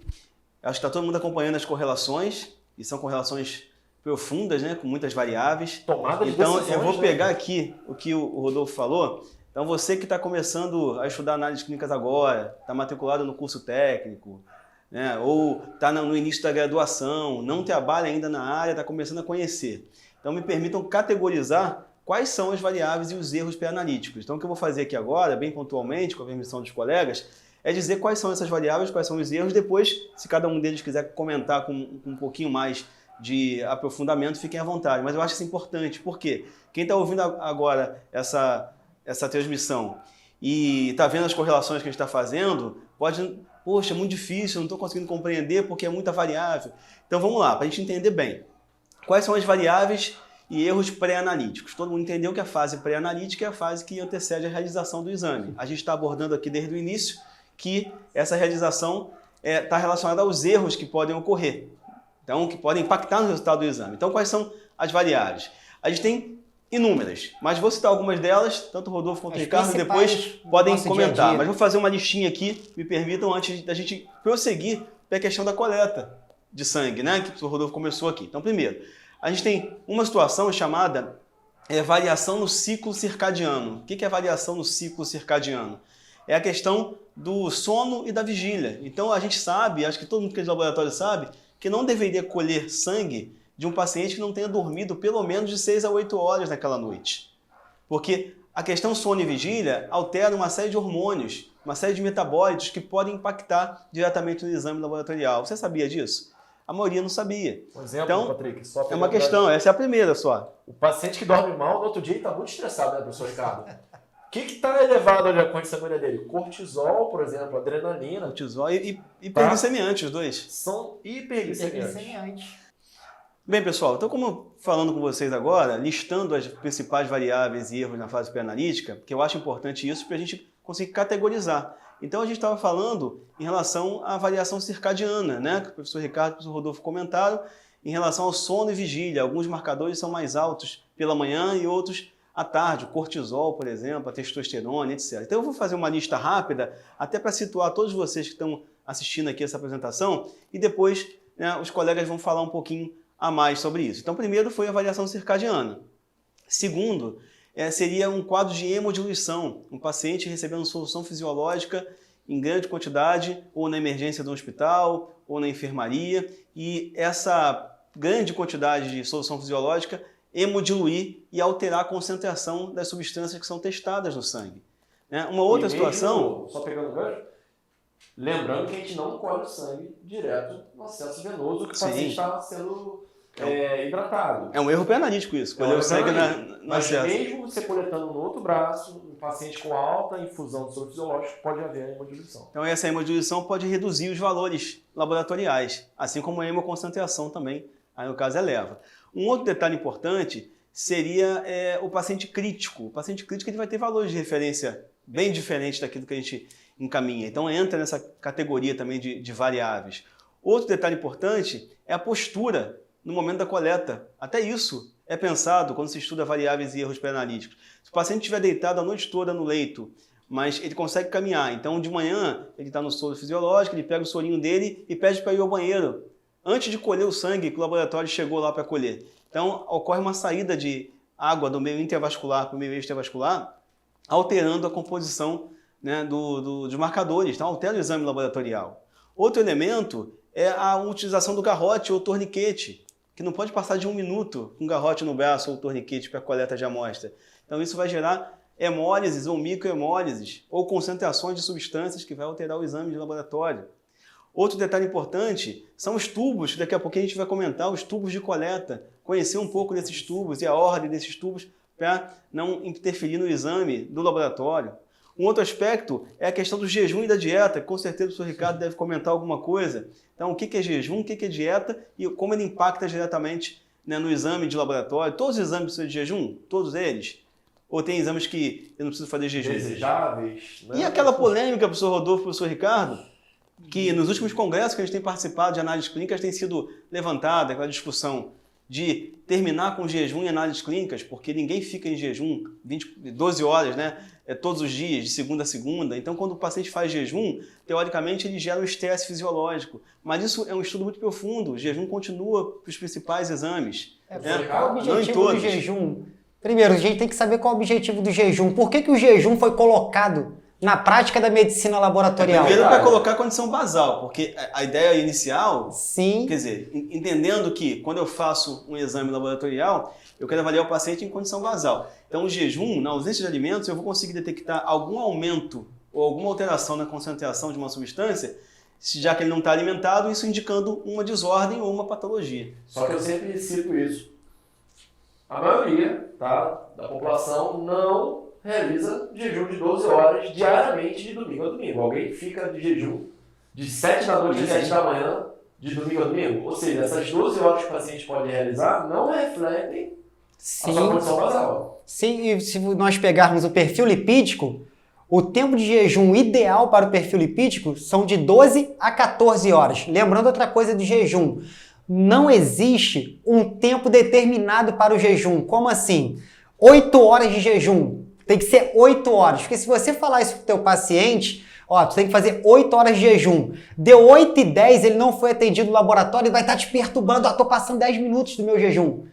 Acho que está todo mundo acompanhando as correlações, e são correlações profundas, né, com muitas variáveis. Então eu vou pegar aqui o que o Rodolfo falou. Então você que está começando a estudar análises clínicas agora, está matriculado no curso técnico, né, ou está no início da graduação, não trabalha ainda na área, está começando a conhecer. Então me permitam categorizar quais são as variáveis e os erros pré-analíticos. Então o que eu vou fazer aqui agora, bem pontualmente, com a permissão dos colegas, é dizer quais são essas variáveis, quais são os erros. Depois, se cada um deles quiser comentar com um pouquinho mais de aprofundamento, fiquem à vontade. Mas eu acho isso importante, porque quem está ouvindo agora essa transmissão e está vendo as correlações que a gente está fazendo, pode, poxa, é muito difícil, não estou conseguindo compreender porque é muita variável. Então vamos lá, para a gente entender bem. Quais são as variáveis e erros pré-analíticos? Todo mundo entendeu que a fase pré-analítica é a fase que antecede a realização do exame. A gente está abordando aqui desde o início que essa realização está relacionada aos erros que podem ocorrer, então que podem impactar no resultado do exame. Então quais são as variáveis? A gente tem inúmeras, mas vou citar algumas delas, tanto o Rodolfo quanto o Ricardo depois podem comentar. Mas vou fazer uma listinha aqui, me permitam, antes da gente prosseguir para a questão da coleta de sangue, né, que o Rodolfo começou aqui. Então, primeiro, a gente tem uma situação chamada variação no ciclo circadiano. O que é variação no ciclo circadiano? É a questão do sono e da vigília. Então, a gente sabe, acho que todo mundo que é de laboratório sabe, que não deveria colher sangue de um paciente que não tenha dormido pelo menos de 6 a 8 horas naquela noite. Porque a questão sono e vigília altera uma série de hormônios, uma série de metabólitos que podem impactar diretamente no exame laboratorial. Você sabia disso? A maioria não sabia. Um exemplo, então, Patrick, só é uma questão, essa é a primeira só. O paciente que dorme mal, no outro dia está muito estressado, né, professor Ricardo? O que está elevado na corrente sanguínea dele? Cortisol, por exemplo, adrenalina. Cortisol e hiperglicemiante, os dois. São hiperglicemiantes. Bem, pessoal, então como falando com vocês agora, listando as principais variáveis e erros na fase pré-analítica, porque eu acho importante isso para a gente conseguir categorizar. Então a gente estava falando em relação à variação circadiana, né, que o professor Ricardo e o professor Rodolfo comentaram, em relação ao sono e vigília. Alguns marcadores são mais altos pela manhã e outros à tarde, o cortisol, por exemplo, a testosterona, etc. Então eu vou fazer uma lista rápida, até para situar todos vocês que estão assistindo aqui essa apresentação, e depois, né, os colegas vão falar um pouquinho a mais sobre isso. Então, primeiro foi a variação circadiana. Segundo, seria um quadro de hemodiluição, um paciente recebendo solução fisiológica em grande quantidade, ou na emergência do hospital, ou na enfermaria, e essa grande quantidade de solução fisiológica hemodiluir e alterar a concentração das substâncias que são testadas no sangue. Uma outra situação... Só pegando o gancho, lembrando que a gente não colhe o sangue direto no acesso venoso, que o paciente está sendo hidratado. É um erro pré-analítico isso, colher o sangue no acesso. Mas mesmo você coletando no outro braço, um paciente com alta infusão de soro fisiológico, pode haver hemodiluição. Então essa hemodiluição pode reduzir os valores laboratoriais, assim como a hemoconcentração também, aí no caso eleva. Um outro detalhe importante seria o paciente crítico. O paciente crítico ele vai ter valores de referência bem diferentes daquilo que a gente encaminha. Então entra nessa categoria também de variáveis. Outro detalhe importante é a postura no momento da coleta. Até isso é pensado quando se estuda variáveis e erros pré-analíticos. Se o paciente estiver deitado a noite toda no leito, mas ele consegue caminhar, então de manhã ele está no soro fisiológico, ele pega o sorinho dele e pede para ir ao banheiro, antes de colher o sangue que o laboratório chegou lá para colher. Então ocorre uma saída de água do meio intravascular para o meio extravascular, alterando a composição, né, dos marcadores, então altera o exame laboratorial. Outro elemento é a utilização do garrote ou torniquete, que não pode passar de 1 minuto com garrote no braço ou torniquete para a coleta de amostra. Então isso vai gerar hemólises ou microhemólises ou concentrações de substâncias que vai alterar o exame de laboratório. Outro detalhe importante são os tubos, que daqui a pouquinho a gente vai comentar, os tubos de coleta, conhecer um pouco desses tubos e a ordem desses tubos para não interferir no exame do laboratório. Um outro aspecto é a questão do jejum e da dieta, que com certeza o professor Ricardo deve comentar alguma coisa. Então, o que é jejum, o que é dieta e como ele impacta diretamente, né, no exame de laboratório. Todos os exames precisam de jejum? Todos eles? Ou tem exames que eu não preciso fazer jejum? Desejáveis. Né? E aquela polêmica, professor Rodolfo e professor Ricardo, que nos últimos congressos que a gente tem participado de análises clínicas tem sido levantada, aquela discussão de terminar com jejum em análises clínicas, porque ninguém fica em jejum 12 horas, né? Todos os dias, de segunda a segunda. Então, quando o paciente faz jejum, teoricamente ele gera um estresse fisiológico. Mas isso é um estudo muito profundo. O jejum continua para os principais exames. Qual o objetivo do jejum? Primeiro, a gente tem que saber qual é o objetivo do jejum. Por que o jejum foi colocado na prática da medicina laboratorial? Primeiro para colocar a condição basal, porque a ideia inicial, sim, quer dizer, entendendo que quando eu faço um exame laboratorial, eu quero avaliar o paciente em condição basal. Então, o jejum, na ausência de alimentos, eu vou conseguir detectar algum aumento ou alguma alteração na concentração de uma substância, já que ele não está alimentado, isso indicando uma desordem ou uma patologia. Só que eu sempre cito isso. A maioria, tá, da população não realiza jejum de 12 horas diariamente de domingo a domingo. Alguém fica de jejum de 7 da noite às 7 da manhã de domingo a domingo. Ou seja, essas 12 horas que o paciente pode realizar não refletem a sua condição basal. Sim, e se nós pegarmos o perfil lipídico, o tempo de jejum ideal para o perfil lipídico são de 12 a 14 horas. Lembrando outra coisa do jejum, não existe um tempo determinado para o jejum. Como assim? 8 horas de jejum. Tem que ser 8 horas. Porque se você falar isso para o teu paciente, ó, tu tem que fazer 8 horas de jejum. Deu 8h10, ele não foi atendido no laboratório e vai estar te perturbando. Ó, tô passando 10 minutos do meu jejum.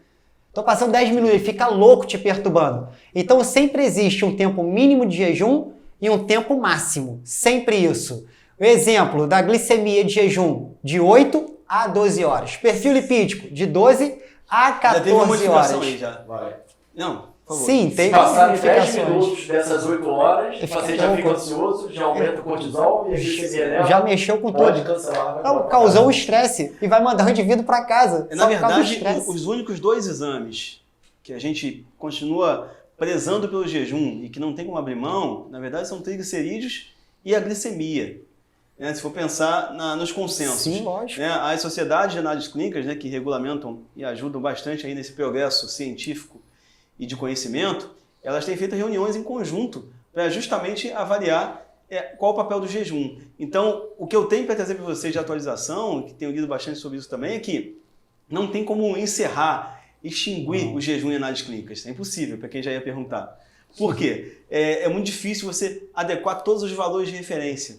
Tô passando 10 minutos, ele fica louco te perturbando. Então sempre existe um tempo mínimo de jejum e um tempo máximo. Sempre isso. O exemplo da glicemia de jejum, de 8 a 12 horas. Perfil lipídico, de 12 a 14 horas. Aí já. Vai. Não. Sim, tem passar 10 minutos dessas 8 horas, o paciente já fica ansioso, já aumenta o cortisol e a glicemia eleva. Já mexeu com pode tudo. Cancelar. Então, causou um estresse e vai mandar o indivíduo para casa. Na verdade, os únicos 2 exames que a gente continua prezando pelo jejum e que não tem como abrir mão, na verdade, são triglicerídeos e a glicemia. Se for pensar nos consensos. Sim, lógico. As sociedades de análises clínicas, que regulamentam e ajudam bastante aí nesse progresso científico e de conhecimento, elas têm feito reuniões em conjunto para justamente avaliar qual o papel do jejum. Então, o que eu tenho para trazer para vocês de atualização, que tenho lido bastante sobre isso também, é que não tem como encerrar extinguir o jejum em análises clínicas. É impossível, para quem já ia perguntar. Por quê? É muito difícil você adequar todos os valores de referência.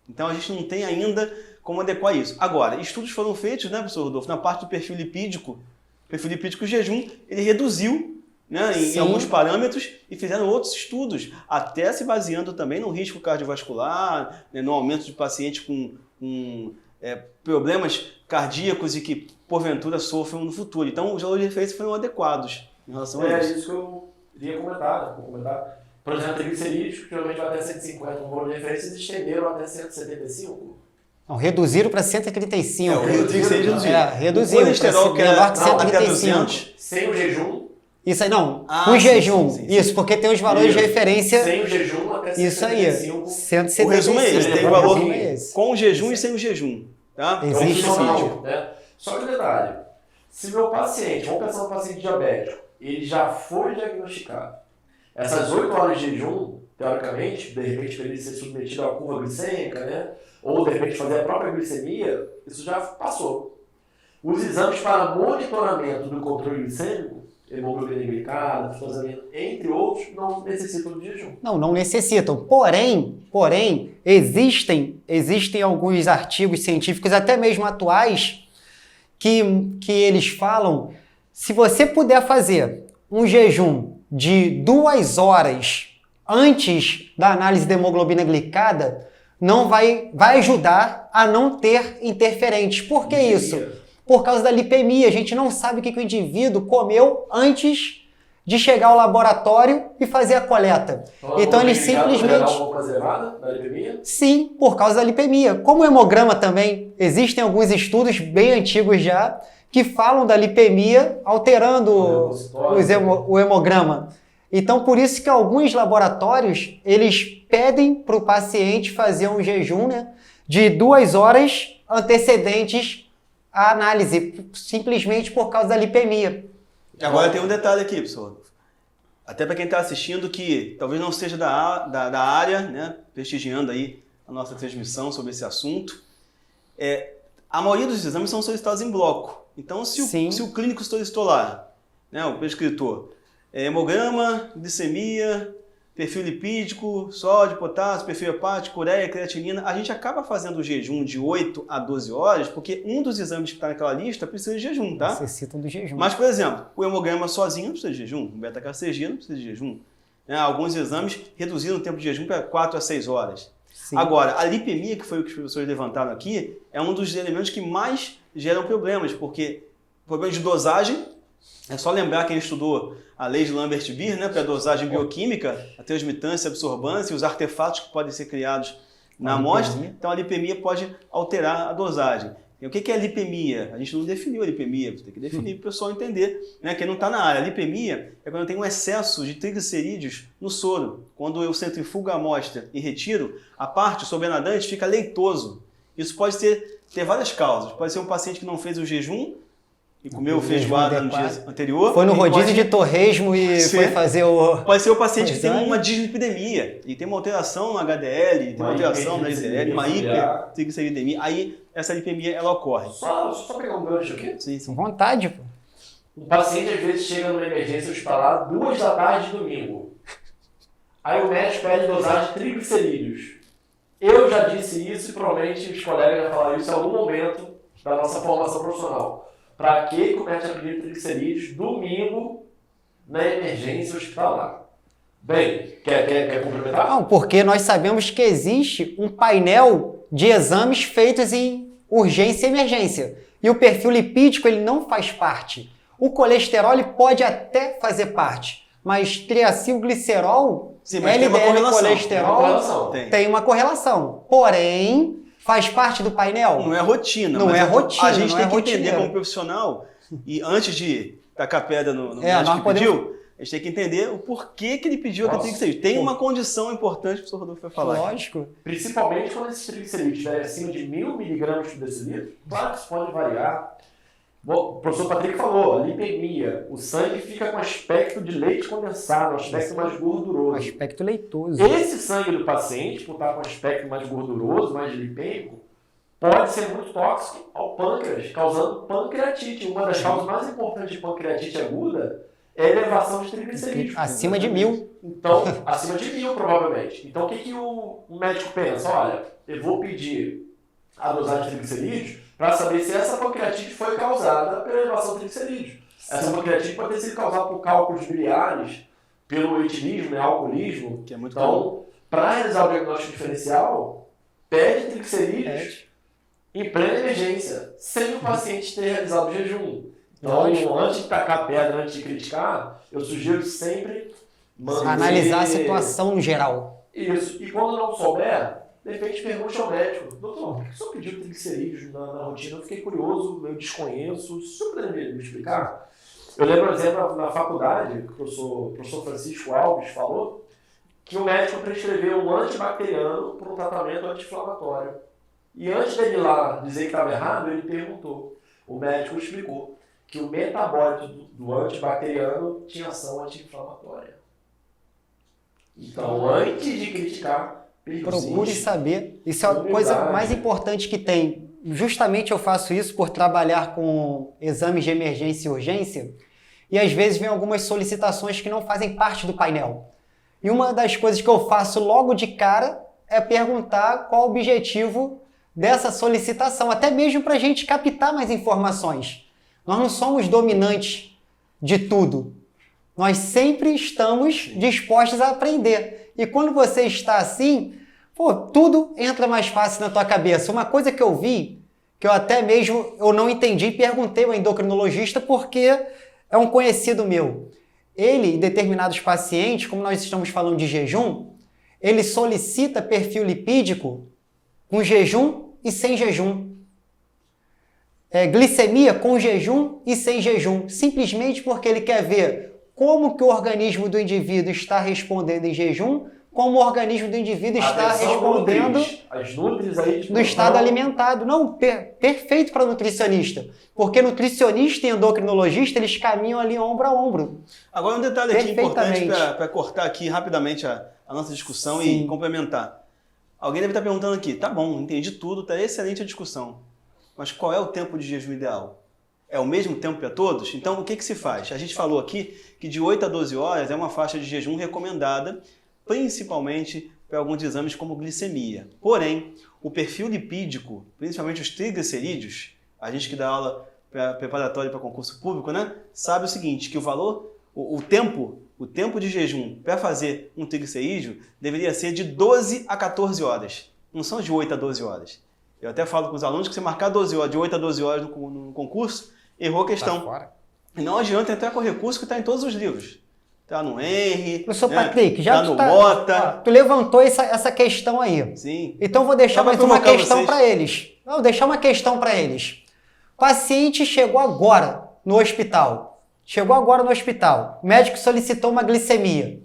Então a gente não tem ainda como adequar isso. Agora, estudos foram feitos, né, professor Rodolfo, na parte do perfil lipídico. O perfil lipídico, o jejum, ele reduziu, né, em alguns parâmetros, e fizeram outros estudos, até se baseando também no risco cardiovascular, né, no aumento de pacientes com problemas cardíacos e que, porventura, sofram no futuro. Então, os valores de referência foram adequados em relação a isso. É isso que eu iria comentar, Por exemplo, triglicerídeos, que geralmente vai até 150 no valor de referência, eles estenderam até 175. Não, reduziram para 135. O triglicerídeo reduziu. O colesterol, que era menor que 135. 200. Sem o jejum. Isso aí, não. Com jejum. Sim. Isso, porque tem os valores de referência. Sem o jejum até 175. Isso aí. 175. O resumo é esse. Tem o valor com o jejum Isso e sem o jejum. Tá? Existe sim. Né? Só que detalhe, se meu paciente, vamos pensar no paciente diabético, ele já foi diagnosticado. Essas 8 horas de jejum, teoricamente, de repente para ele ser submetido a uma curva glicêmica, né? Ou de repente fazer a própria glicemia, isso já passou. Os exames para monitoramento do controle glicêmico, hemoglobina glicada, fitosamina, entre outros, não necessitam de jejum. Não necessitam. Porém, existem alguns artigos científicos, até mesmo atuais, que eles falam, se você puder fazer um jejum de 2 horas antes da análise da hemoglobina glicada, não vai ajudar a não ter interferentes. Por que isso? Por causa da lipemia. A gente não sabe o que o indivíduo comeu antes de chegar ao laboratório e fazer a coleta. Então ele simplesmente... Sim, por causa da lipemia. Como o hemograma também, existem alguns estudos bem antigos já que falam da lipemia alterando o hemograma. Então, por isso que alguns laboratórios, eles pedem para o paciente fazer um jejum, né, de 2 horas antecedentes à análise, simplesmente por causa da lipemia. Agora tem um detalhe aqui, professor. Até para quem está assistindo, que talvez não seja da área, né, prestigiando aí a nossa transmissão sobre esse assunto, a maioria dos exames são solicitados em bloco. Então, se o clínico solicitou lá, né, o prescritor, hemograma, glicemia, perfil lipídico, sódio, potássio, perfil hepático, ureia, creatinina, a gente acaba fazendo o jejum de 8 a 12 horas, porque um dos exames que está naquela lista precisa de jejum, tá? Necessitam do jejum. Mas, por exemplo, o hemograma sozinho não precisa de jejum, o beta-carcinogen não precisa de jejum. Alguns exames reduziram o tempo de jejum para 4 a 6 horas. Sim. Agora, a lipemia, que foi o que os professores levantaram aqui, é um dos elementos que mais geram problemas, porque problemas de dosagem, é só lembrar quem estudou a lei de Lambert-Beer, né, para a dosagem bioquímica, a transmitância, a absorbância e os artefatos que podem ser criados na amostra. Então a lipemia pode alterar a dosagem. E o que é a lipemia? A gente não definiu a lipemia, você tem que definir para o pessoal entender, né, quem não está na área. A lipemia é quando tem um excesso de triglicerídeos no soro. Quando eu centrifugo a amostra e retiro, a parte sobrenadante fica leitoso. Isso pode ter várias causas. Pode ser um paciente que não fez o jejum e comeu feijoada no dia anterior. Foi no rodízio de torresmo e foi fazer o... Pode ser o paciente que tem uma dislipidemia e tem uma alteração no HDL, tem uma alteração na LDL, uma hipertrigliceridemia. Aí essa lipemia ela ocorre. Só pegar um gancho aqui. Sim. Com vontade, pô. Um paciente às vezes chega numa emergência hospitalar 2 da tarde de domingo. Aí o médico pede dosagem de triglicerídeos. Eu já disse isso e provavelmente os colegas já falaram isso em algum momento da nossa formação profissional. Para que o médico pedir triglicerídeos domingo na emergência hospitalar? Bem, quer complementar? Não, porque nós sabemos que existe um painel de exames feitos em urgência e emergência. E o perfil lipídico ele não faz parte. O colesterol ele pode até fazer parte, mas triacilglicerol, LDL e colesterol tem uma correlação. Porém, faz parte do painel? Não é rotina. Não é rotina. A gente tem que entender como profissional, e antes de tacar pedra no médico que pediu, a gente tem que entender o porquê que ele pediu aquele triglicerídeo. Tem uma condição importante que o professor Rodolfo vai falar. Lógico. Principalmente quando esses triglicerídeos estiverem acima de 1000 mg por decilitro, claro que isso pode variar. Bom, o professor Patrick falou, a lipemia, o sangue fica com aspecto de leite condensado, um aspecto mais gorduroso. Aspecto leitoso. Esse sangue do paciente, por estar com aspecto mais gorduroso, mais lipêmico, pode ser muito tóxico ao pâncreas, causando pancreatite. Uma das causas mais importantes de pancreatite aguda é a elevação de triglicerídeos. Acima de 1000. Então, acima de 1000 provavelmente. Então, o que o médico pensa? Olha, eu vou pedir a dosagem de triglicerídeos para saber se essa pancreatite foi causada pela elevação de triglicerídeos. Essa pancreatite pode ter sido causada por cálculos biliares, pelo etilismo, né, alcoolismo. Que é muito então, para realizar o diagnóstico diferencial, pede triglicerídeos em plena emergência, sem o paciente ter realizado o jejum. Então, antes de tacar pedra, antes de criticar, eu sugiro sempre analisar a situação no geral. Isso. E quando não souber, de repente pergunte ao médico: doutor, por que o senhor pediu triglicerídeos na rotina? Eu fiquei curioso, eu desconheço. O senhor poderia me explicar? Eu lembro, por exemplo, na faculdade, que o professor Francisco Alves falou, que o médico prescreveu um antibacteriano para um tratamento anti-inflamatório. E antes dele lá dizer que estava errado, ele perguntou. O médico explicou que o metabólito do antibacteriano tinha ação anti-inflamatória. Então, antes de criticar, procure saber. Isso é a coisa mais importante que tem. Justamente eu faço isso por trabalhar com exames de emergência e urgência, e às vezes vem algumas solicitações que não fazem parte do painel. E uma das coisas que eu faço logo de cara é perguntar qual o objetivo dessa solicitação, até mesmo para a gente captar mais informações. Nós não somos dominantes de tudo. Nós sempre estamos dispostos a aprender. E quando você está assim, tudo entra mais fácil na tua cabeça. Uma coisa que eu vi, que eu até mesmo eu não entendi, perguntei ao endocrinologista porque é um conhecido meu. Ele, em determinados pacientes, como nós estamos falando de jejum, ele solicita perfil lipídico com jejum e sem jejum. Glicemia com jejum e sem jejum, simplesmente porque ele quer ver como que o organismo do indivíduo está respondendo em jejum, como o organismo do indivíduo está respondendo as nutris aí no estado alimentado. Não, perfeito para nutricionista, porque nutricionista e endocrinologista, eles caminham ali ombro a ombro. Agora um detalhe aqui importante para cortar aqui rapidamente a nossa discussão. Sim. E complementar. Alguém deve estar perguntando aqui, tá bom, entendi tudo, tá excelente a discussão, mas qual é o tempo de jejum ideal? É o mesmo tempo para todos? Então, o que se faz? A gente falou aqui que de 8 a 12 horas é uma faixa de jejum recomendada, principalmente para alguns exames como glicemia. Porém, o perfil lipídico, principalmente os triglicerídeos, a gente que dá aula preparatória para concurso público, né, sabe o seguinte, que o valor, o tempo de jejum para fazer um triglicerídeo deveria ser de 12 a 14 horas. Não são de 8 a 12 horas. Eu até falo com os alunos que se marcar 12 horas, de 8 a 12 horas no concurso, errou a questão. Tá. E não adianta entrar com o recurso que está em todos os livros. Está no Henry, professor Patrick, já tá no Mota. Tu levantou essa questão aí. Sim. Então vou deixar mais uma questão para eles. Vou deixar uma questão para eles. Paciente chegou agora no hospital. O médico solicitou uma glicemia.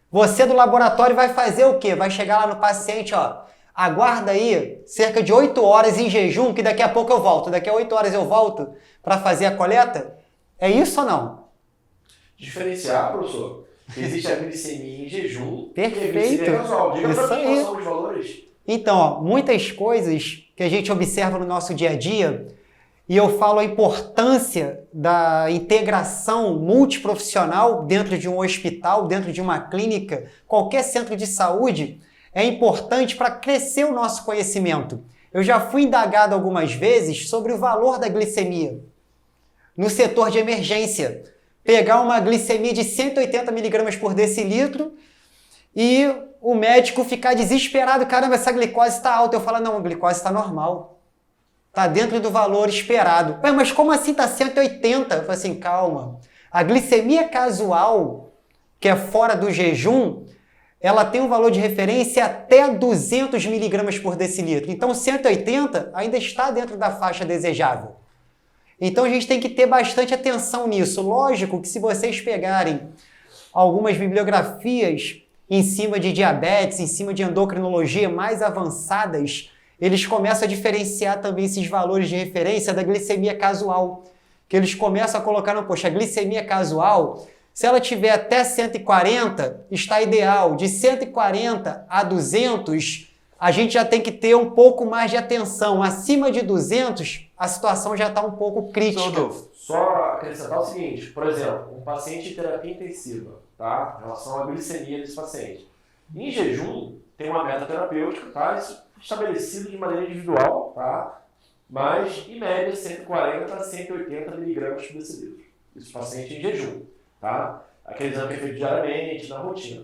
Você do laboratório vai fazer o quê? Vai chegar lá no paciente, aguarda aí cerca de 8 horas em jejum, que daqui a pouco eu volto. Daqui a 8 horas eu volto para fazer a coleta? É isso ou não? Diferenciar, professor. Existe a glicemia em jejum. Perfeito. E a glicemia casual. Diga isso para aí. quais são os valores. Então, muitas coisas que a gente observa no nosso dia a dia, e eu falo a importância da integração multiprofissional dentro de um hospital, dentro de uma clínica, qualquer centro de saúde, é importante para crescer o nosso conhecimento. Eu já fui indagado algumas vezes sobre o valor da glicemia no setor de emergência. Pegar uma glicemia de 180 mg por decilitro e o médico ficar desesperado, caramba, essa glicose está alta. Eu falo, não, a glicose está normal. Está dentro do valor esperado. Mas como assim está 180? Eu falo assim, calma. A glicemia casual, que é fora do jejum, ela tem um valor de referência até 200 mg por decilitro. Então 180 ainda está dentro da faixa desejável. Então a gente tem que ter bastante atenção nisso. Lógico que se vocês pegarem algumas bibliografias em cima de diabetes, em cima de endocrinologia mais avançadas, eles começam a diferenciar também esses valores de referência da glicemia casual. Que eles começam a colocar, não, poxa, a glicemia casual, se ela tiver até 140, está ideal. De 140 a 200, a gente já tem que ter um pouco mais de atenção. Acima de 200, a situação já está um pouco crítica. Rodolfo, Só acrescentar o seguinte, por exemplo, um paciente de terapia intensiva, tá? Em relação à glicemia desse paciente. Em jejum, tem uma meta terapêutica, tá? Isso estabelecido de maneira individual, tá? Mas, em média, 140 a 180 miligramas por decilitro. Isso paciente em jejum, tá? Aquele exame que é feito diariamente, na rotina.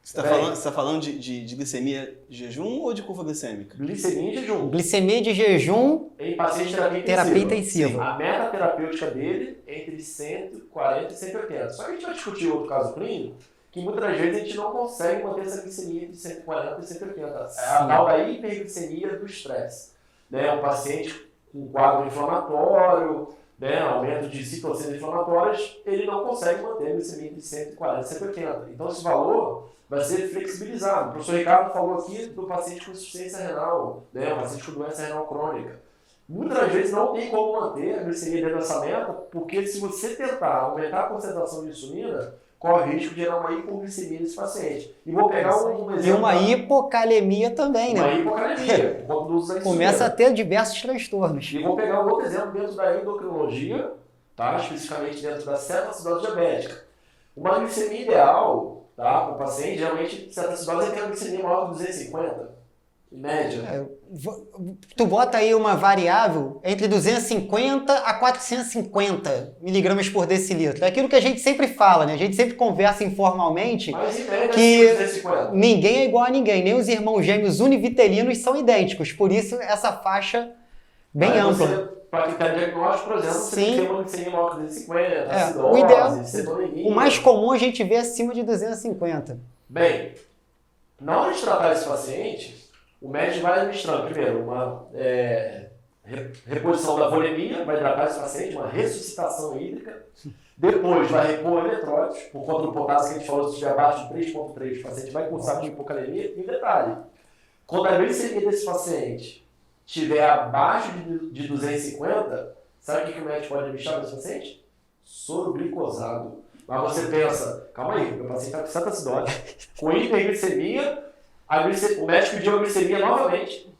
você está falando de glicemia de jejum ou de curva glicêmica? Glicemia em jejum. Glicemia de jejum, Em paciente de terapia terapia intensiva. intensiva. A meta terapêutica dele é entre 140 e 180. Só que a gente vai discutir outro caso clínico, que muitas das vezes a gente não consegue manter essa glicemia entre 140 e 180. É a tal da hiperglicemia do estresse. Né? Um paciente com quadro inflamatório, né? Aumento de citocinas inflamatórias, ele não consegue manter a glicemia entre 140 e 180. Então esse valor vai ser flexibilizado. O professor Ricardo falou aqui do paciente com insuficiência renal, né? O paciente com doença renal crônica. Muitas das vezes não tem como manter a glicemia dentro dessa meta, porque se você tentar aumentar a concentração de insulina, corre o risco de gerar uma hipoglicemia nesse paciente. E vou pegar um exemplo. E uma hipocalemia também, Uma né? hipocalemia, por conta do uso da insulina. Começa a ter diversos transtornos. E vou pegar um outro exemplo dentro da endocrinologia, tá? Especificamente dentro da cetoacidose diabética. Uma glicemia ideal, tá? Para o paciente, geralmente, cetoacidose tem uma glicemia maior que 250, em média. Tu bota aí uma variável entre 250 a 450 miligramas por decilitro. É aquilo que a gente sempre fala, né? A gente sempre conversa informalmente Mas em média, que 250. ninguém é igual a ninguém. Nem os irmãos gêmeos univitelinos são idênticos. Por isso, essa faixa bem Aí ampla. Para critério diagnóstico, por exemplo, você tem que ter uma glicemia maior que 250, acidose, o ideal, cetonemia. o mais comum a gente vê acima de 250. Bem, na hora de tratar esse paciente, o médico vai administrando, primeiro, uma reposição da volemia, vai hidratar esse paciente, uma ressuscitação hídrica. Depois vai repor eletrólitos, por conta do potássio que a gente falou, se estiver abaixo de 3,3, o paciente vai cursar com hipocalemia. E um detalhe, quando a glicemia desse paciente estiver abaixo de 250, sabe o que o médico pode administrar para esse paciente? Soro glicosado. Mas você pensa, calma aí, meu paciente está com cetoacidose, com hiperglicemia, o médico pediu a glicemia novamente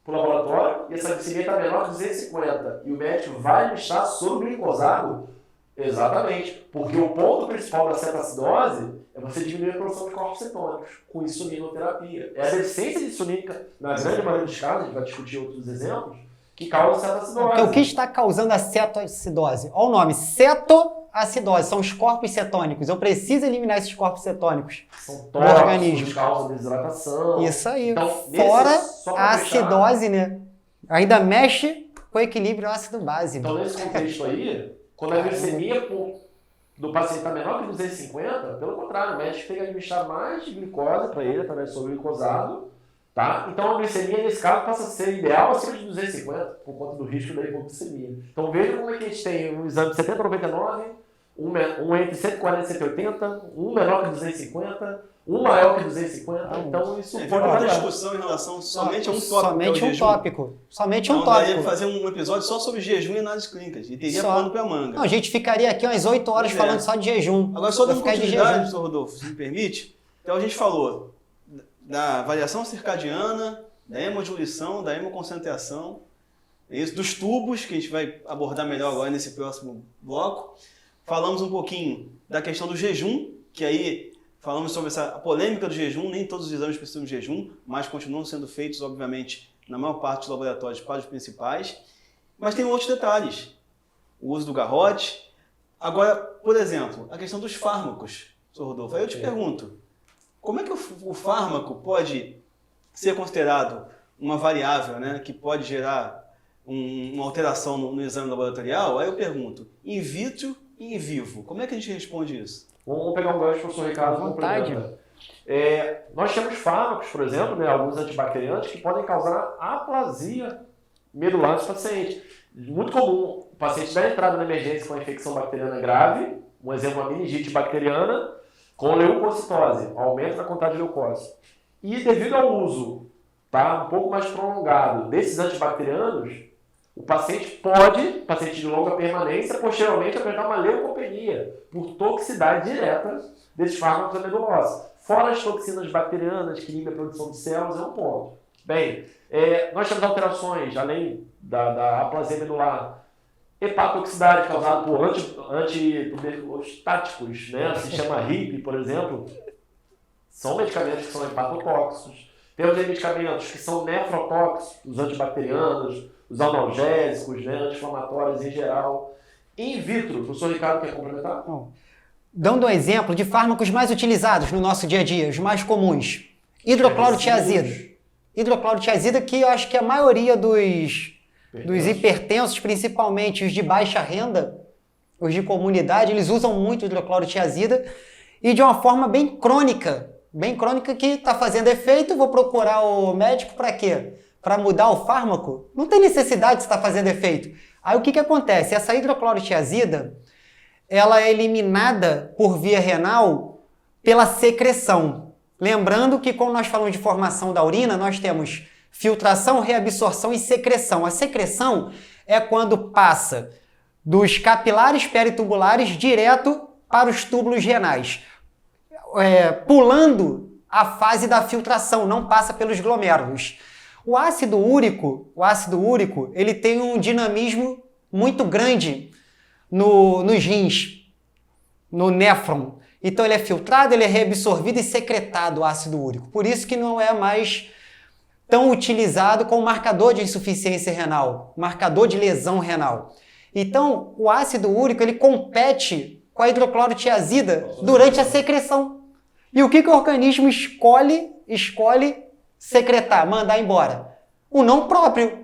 para o laboratório e essa glicemia está menor que 250. E o médico vai administrar soro glicosado? Exatamente, porque o ponto principal da cetoacidose é você diminuir a produção de corpos cetônicos com insulinoterapia. É a deficiência de insulínica, na grande maioria dos casos, a gente vai discutir outros exemplos, que causa cetoacidose. Porque o que está causando a cetoacidose? Olha o nome, cetoacidose, são os corpos cetônicos. Eu preciso eliminar esses corpos cetônicos São no organismo. tóxicos, causam desidratação. Isso aí. Então, Fora só pra a fechar, acidose, né? Ainda mexe com o equilíbrio ácido-base. Então, nesse contexto aí, quando a glicemia do paciente está menor que 250, pelo contrário, o médico tem que administrar mais glicose para ele, através do soro glicosado, tá? Então, a glicemia, nesse caso, passa a ser ideal acima de 250, por conta do risco da hipoglicemia. Então, veja como é que a gente tem um exame de 70 a 99, um entre 140 e 180, um menor que 250, um maior que 250, então isso pode uma variar. discussão em relação somente a um tópico. Somente que é o um jejum. tópico. Somente um Então, daí tópico. ia fazer um episódio só sobre jejum e análises clínicas. E teria Só. pano pra manga. Não, a gente ficaria aqui umas 8 horas Pois é. falando só de jejum. Agora, só Vai dando ficar de continuidade, jejum. professor Rodolfo, se me permite. Então, a gente falou da variação circadiana, da hemodiluição, da hemoconcentração, isso, dos tubos, que a gente vai abordar melhor agora nesse próximo bloco. Falamos um pouquinho da questão do jejum, que aí falamos sobre essa polêmica do jejum. Nem todos os exames precisam de jejum, mas continuam sendo feitos, obviamente, na maior parte dos laboratórios para os principais. Mas tem outros detalhes. O uso do garrote. Agora, por exemplo, a questão dos fármacos, professor Rodolfo. Aí eu te pergunto, como é que o fármaco pode ser considerado uma variável, né, que pode gerar uma alteração no exame laboratorial? Aí eu pergunto, in vitro e in vivo, como é que a gente responde isso? Vamos pegar um gancho, professor Ricardo. À vontade. Nós temos fármacos, por exemplo, né, alguns antibacterianos, que podem causar aplasia medular nesse paciente. Muito comum, o paciente dá entrada na emergência com uma infecção bacteriana grave, um exemplo, uma meningite bacteriana, com leucocitose, aumento da quantidade de leucócito. E devido ao uso um pouco mais prolongado desses antibacterianos, o paciente de longa permanência, posteriormente apresentar uma leucopenia por toxicidade direta desses fármacos da medula óssea. Fora as toxinas bacterianas que inibem a produção de células, é um ponto. Bem, nós temos alterações, além da aplasia medular, hepatotoxicidade causada por antituberculostáticos, né? Sistema HIP, por exemplo, são medicamentos que são hepatotóxicos. Temos medicamentos que são nefrotóxicos, os antibacterianos, os analgésicos, né? Anti-inflamatórios em geral. In vitro, o professor Ricardo quer complementar? Dando um exemplo de fármacos mais utilizados no nosso dia a dia, os mais comuns. Hidroclorotiazida. Hidroclorotiazida, que eu acho que a maioria dos hipertensos, principalmente os de baixa renda, os de comunidade, eles usam muito hidroclorotiazida e de uma forma bem crônica que está fazendo efeito. Vou procurar o médico para quê? Para mudar o fármaco? Não tem necessidade de estar fazendo efeito. Aí o que acontece? Essa hidroclorotiazida, ela é eliminada por via renal pela secreção. Lembrando que quando nós falamos de formação da urina, nós temos filtração, reabsorção e secreção. A secreção é quando passa dos capilares peritubulares direto para os túbulos renais, pulando a fase da filtração, não passa pelos glomérulos. O ácido úrico, ele tem um dinamismo muito grande nos rins, no néfron. Então ele é filtrado, ele é reabsorvido e secretado, o ácido úrico. Por isso que não é mais tão utilizado como marcador de insuficiência renal, marcador de lesão renal. Então, o ácido úrico, ele compete com a hidroclorotiazida durante a secreção. E o que o organismo escolhe secretar, mandar embora? O não próprio,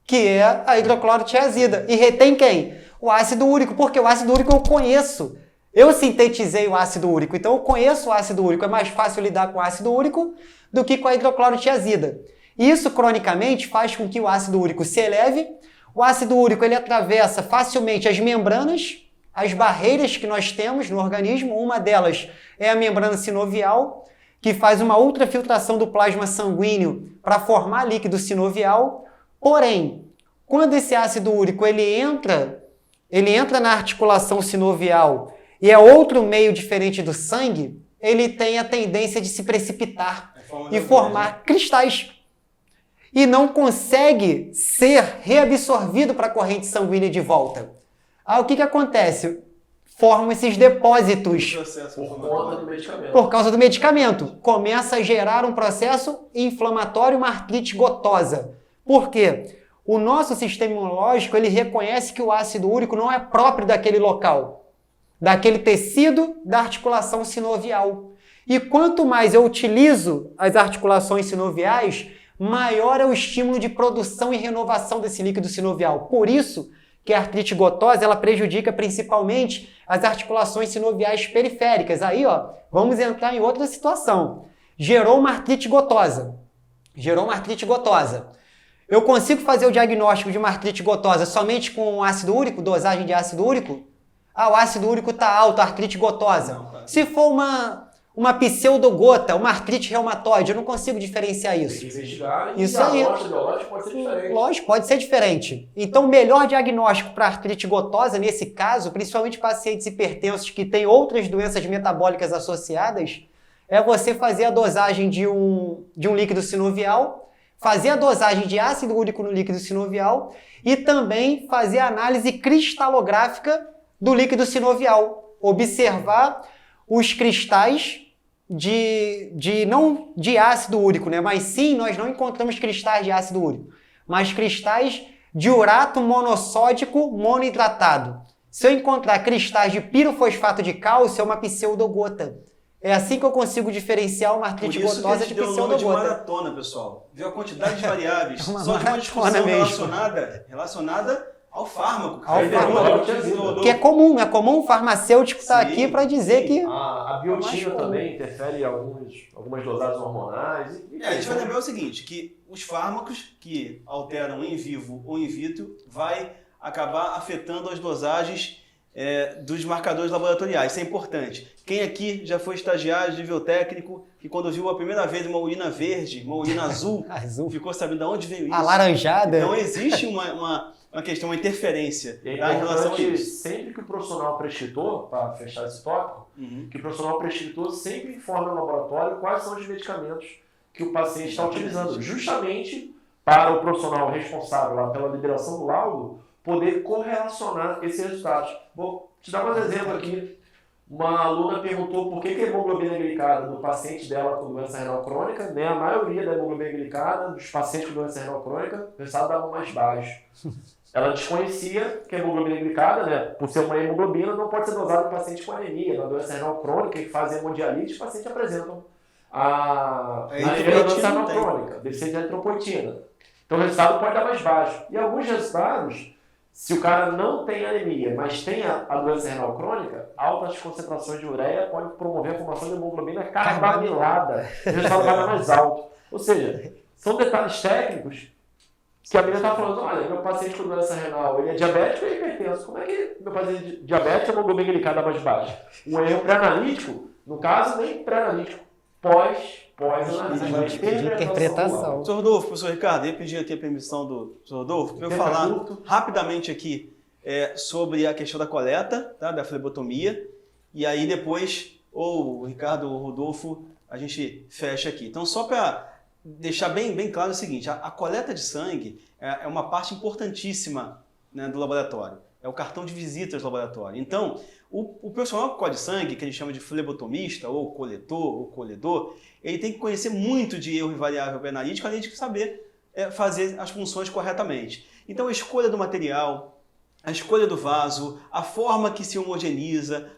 que é a hidroclorotiazida. E retém quem? O ácido úrico, porque o ácido úrico eu conheço. Eu sintetizei o ácido úrico, então eu conheço o ácido úrico. É mais fácil lidar com o ácido úrico do que com a hidroclorotiazida. Isso, cronicamente, faz com que o ácido úrico se eleve. O ácido úrico ele atravessa facilmente as membranas, as barreiras que nós temos no organismo. Uma delas é a membrana sinovial, que faz uma ultrafiltração do plasma sanguíneo para formar líquido sinovial. Porém, quando esse ácido úrico ele entra na articulação sinovial e é outro meio diferente do sangue, ele tem a tendência de se precipitar e formar cristais. E não consegue ser reabsorvido para a corrente sanguínea de volta. Aí o que acontece? Formam esses depósitos por causa do medicamento. Começa a gerar um processo inflamatório, uma artrite gotosa. Por quê? O nosso sistema imunológico ele reconhece que o ácido úrico não é próprio daquele local, daquele tecido da articulação sinovial. E quanto mais eu utilizo as articulações sinoviais, maior é o estímulo de produção e renovação desse líquido sinovial. Por isso que a artrite gotosa ela prejudica principalmente as articulações sinoviais periféricas. Aí, vamos entrar em outra situação. Gerou uma artrite gotosa. Eu consigo fazer o diagnóstico de uma artrite gotosa somente com ácido úrico, dosagem de ácido úrico? O ácido úrico está alto, artrite gotosa. Não, se for uma pseudogota, uma artrite reumatoide, eu não consigo diferenciar isso. Tem que investigar e isso aí. A amostra biológica pode ser diferente. Lógico, pode ser diferente. Então, o melhor diagnóstico para artrite gotosa, nesse caso, principalmente pacientes hipertensos que têm outras doenças metabólicas associadas, é você fazer a dosagem de um líquido sinovial, fazer a dosagem de ácido úrico no líquido sinovial e também fazer a análise cristalográfica do líquido sinovial. Observar os cristais não de ácido úrico, né? Mas sim, nós não encontramos cristais de ácido úrico, mas cristais de urato monossódico monohidratado. Se eu encontrar cristais de pirofosfato de cálcio, é uma pseudogota. É assim que eu consigo diferenciar uma artrite gotosa de pseudogota. Por isso que a gente deu o nome de maratona, pessoal. Viu a quantidade de variáveis. Só de uma discussão relacionada ao fármaco. Que é comum o farmacêutico estar aqui para dizer que... A biotina também interfere em algumas dosagens hormonais. A gente vai lembrar o seguinte, que os fármacos que alteram em vivo ou in vitro vai acabar afetando as dosagens dos marcadores laboratoriais. Isso é importante. Quem aqui já foi estagiário de biotécnico que quando viu a primeira vez uma urina verde, uma urina azul, ficou sabendo de onde veio isso? Alaranjada. Então existe uma questão, uma interferência em relação a isso. Sempre que o profissional prescritor, para fechar esse tópico, que o profissional prescritor sempre informe ao laboratório quais são os medicamentos que o paciente está utilizando, justamente para o profissional responsável lá pela liberação do laudo poder correlacionar esses resultados. Vou te dar um exemplo aqui. Uma aluna perguntou por que a hemoglobina glicada do paciente dela com doença renal crônica, né, a maioria da hemoglobina glicada dos pacientes com doença renal crônica, o resultado dava mais baixo. Ela desconhecia que a hemoglobina glicada, né, por ser uma hemoglobina, não pode ser dosada em paciente com anemia. Na doença renal crônica, que faz hemodialite, os pacientes apresentam a doença renal crônica, deficiência de eritropoetina. Então o resultado pode dar mais baixo. E alguns resultados, se o cara não tem anemia, mas tem a doença renal crônica, altas concentrações de ureia podem promover a formação de hemoglobina carbamilada. O resultado vai dar mais alto. Ou seja, são detalhes técnicos que a menina está falando, olha, meu paciente com doença renal, ele é diabético e hipertenso. Como é que meu paciente diabético a hemoglobina glicada mais baixa? Um erro pré-analítico, no caso, nem pré-analítico, pós-analítico. De interpretação. Professor Rodolfo, professor Ricardo, eu pedi aqui a permissão do professor Rodolfo para eu falar rapidamente aqui sobre a questão da coleta, tá, da flebotomia, e aí depois, ou o Ricardo ou o Rodolfo, a gente fecha aqui. Então, só para deixar bem claro o seguinte, a coleta de sangue é uma parte importantíssima, né, do laboratório. É o cartão de visitas do laboratório. Então, o profissional que colhe sangue, que a gente chama de flebotomista, ou coletor, ou colhedor, ele tem que conhecer muito de erro e variável pré-analítico, além de saber fazer as funções corretamente. Então, a escolha do material, a escolha do vaso, a forma que se homogeniza,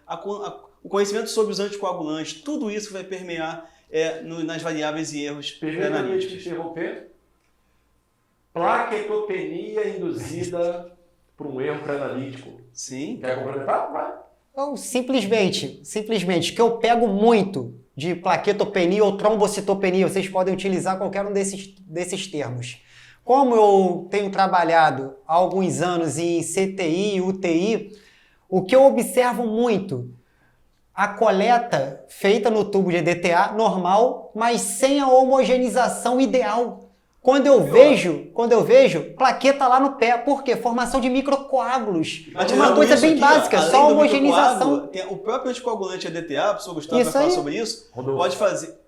o conhecimento sobre os anticoagulantes, tudo isso vai permear nas variáveis e erros pré-analíticos. Interromper. Plaquetopenia induzida por um erro pré-analítico. Sim. Quer complementar? Vai. Então, simplesmente, que eu pego muito de plaquetopenia ou trombocitopenia, vocês podem utilizar qualquer um desses termos. Como eu tenho trabalhado há alguns anos em CTI e UTI, o que eu observo muito, a coleta feita no tubo de EDTA normal, mas sem a homogeneização ideal. Quando eu vejo plaqueta lá no pé, por quê? Formação de microcoágulos. Uma coisa bem básica, só homogeneização. Tem o próprio anticoagulante EDTA, o professor Gustavo vai falar sobre isso. Pode fazer.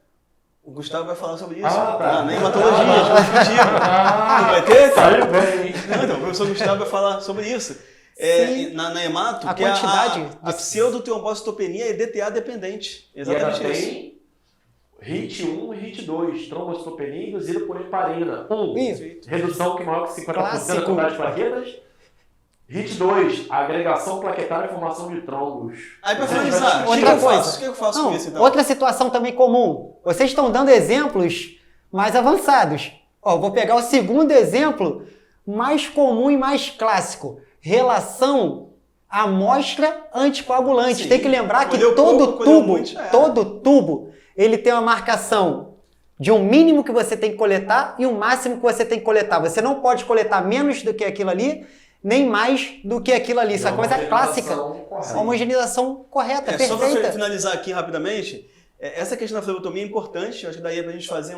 O Gustavo vai falar sobre isso. Na hematologia, não vai ter? Saiu bem. Então, o professor Gustavo vai falar sobre isso. Na hemato, a que quantidade a pseudotrombocitopenia é EDTA dependente. Exatamente isso. Tem HIT 1 e HIT 2, trombocitopenia induzida por heparina. Redução que maior que 50% da quantidade de plaquetas. HIT 2, agregação plaquetária e formação de trombos. Aí para finalizar, o que eu faço com isso então? Outra situação também comum. Vocês estão dando exemplos mais avançados. Vou pegar o segundo exemplo mais comum e mais clássico. Relação amostra anticoagulante. Sim. Tem que lembrar que todo tubo, ele tem uma marcação de um mínimo que você tem que coletar e um máximo que você tem que coletar. Você não pode coletar menos do que aquilo ali, nem mais do que aquilo ali. Isso é coisa clássica. A homogeneização correta, perfeita. Só para finalizar aqui rapidamente, essa questão da flebotomia é importante. Eu acho que daí é para a gente fazer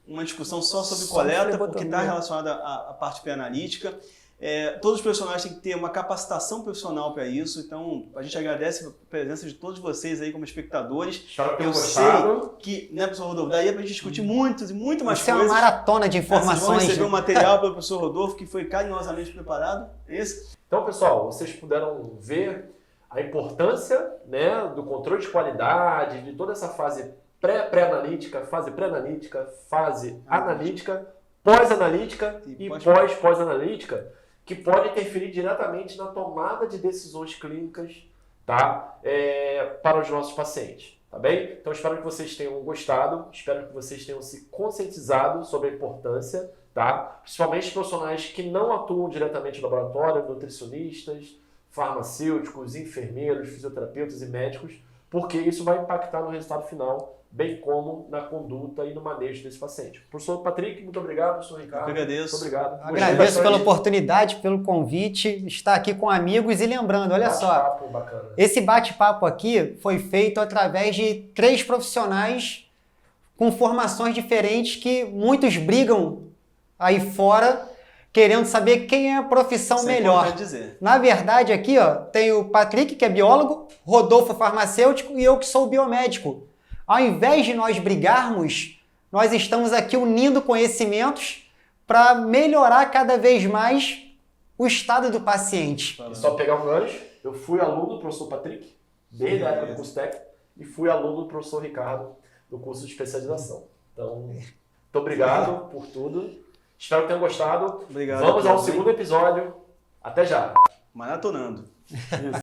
uma discussão só sobre coleta, porque está relacionada à parte pré-analítica. Todos os profissionais têm que ter uma capacitação profissional para isso, então a gente agradece a presença de todos vocês aí como espectadores. Eu sei que, né, professor Rodolfo, daí é para a gente discutir muito mais coisas. Isso é uma maratona de informações. Vocês vão receber um material pelo professor Rodolfo que foi carinhosamente preparado. Então, pessoal, vocês puderam ver a importância, né, do controle de qualidade, de toda essa fase pré-analítica, fase pré-analítica, fase analítica, pós-analítica e pós-analítica, que pode interferir diretamente na tomada de decisões clínicas, tá? Para os nossos pacientes, tá bem? Então, espero que vocês tenham gostado, espero que vocês tenham se conscientizado sobre a importância, tá? Principalmente profissionais que não atuam diretamente no laboratório, nutricionistas, farmacêuticos, enfermeiros, fisioterapeutas e médicos, porque isso vai impactar no resultado final, bem como na conduta e no manejo desse paciente. Professor Patrick, muito obrigado. Professor Ricardo, eu agradeço. Muito obrigado. Agradeço pela oportunidade, pelo convite, estar aqui com amigos e lembrando, olha só, esse bate-papo aqui foi feito através de 3 profissionais com formações diferentes que muitos brigam aí fora querendo saber quem é a profissão melhor. Na verdade, aqui tem o Patrick, que é biólogo, Rodolfo, farmacêutico, e eu que sou biomédico. Ao invés de nós brigarmos, nós estamos aqui unindo conhecimentos para melhorar cada vez mais o estado do paciente. E só pegar um gancho, eu fui aluno do professor Patrick, desde a época do curso técnico, e fui aluno do professor Ricardo, do curso de especialização. Então, muito obrigado por tudo. Espero que tenham gostado. Obrigado. Vamos ao segundo episódio. Até já. Maratonando. Isso.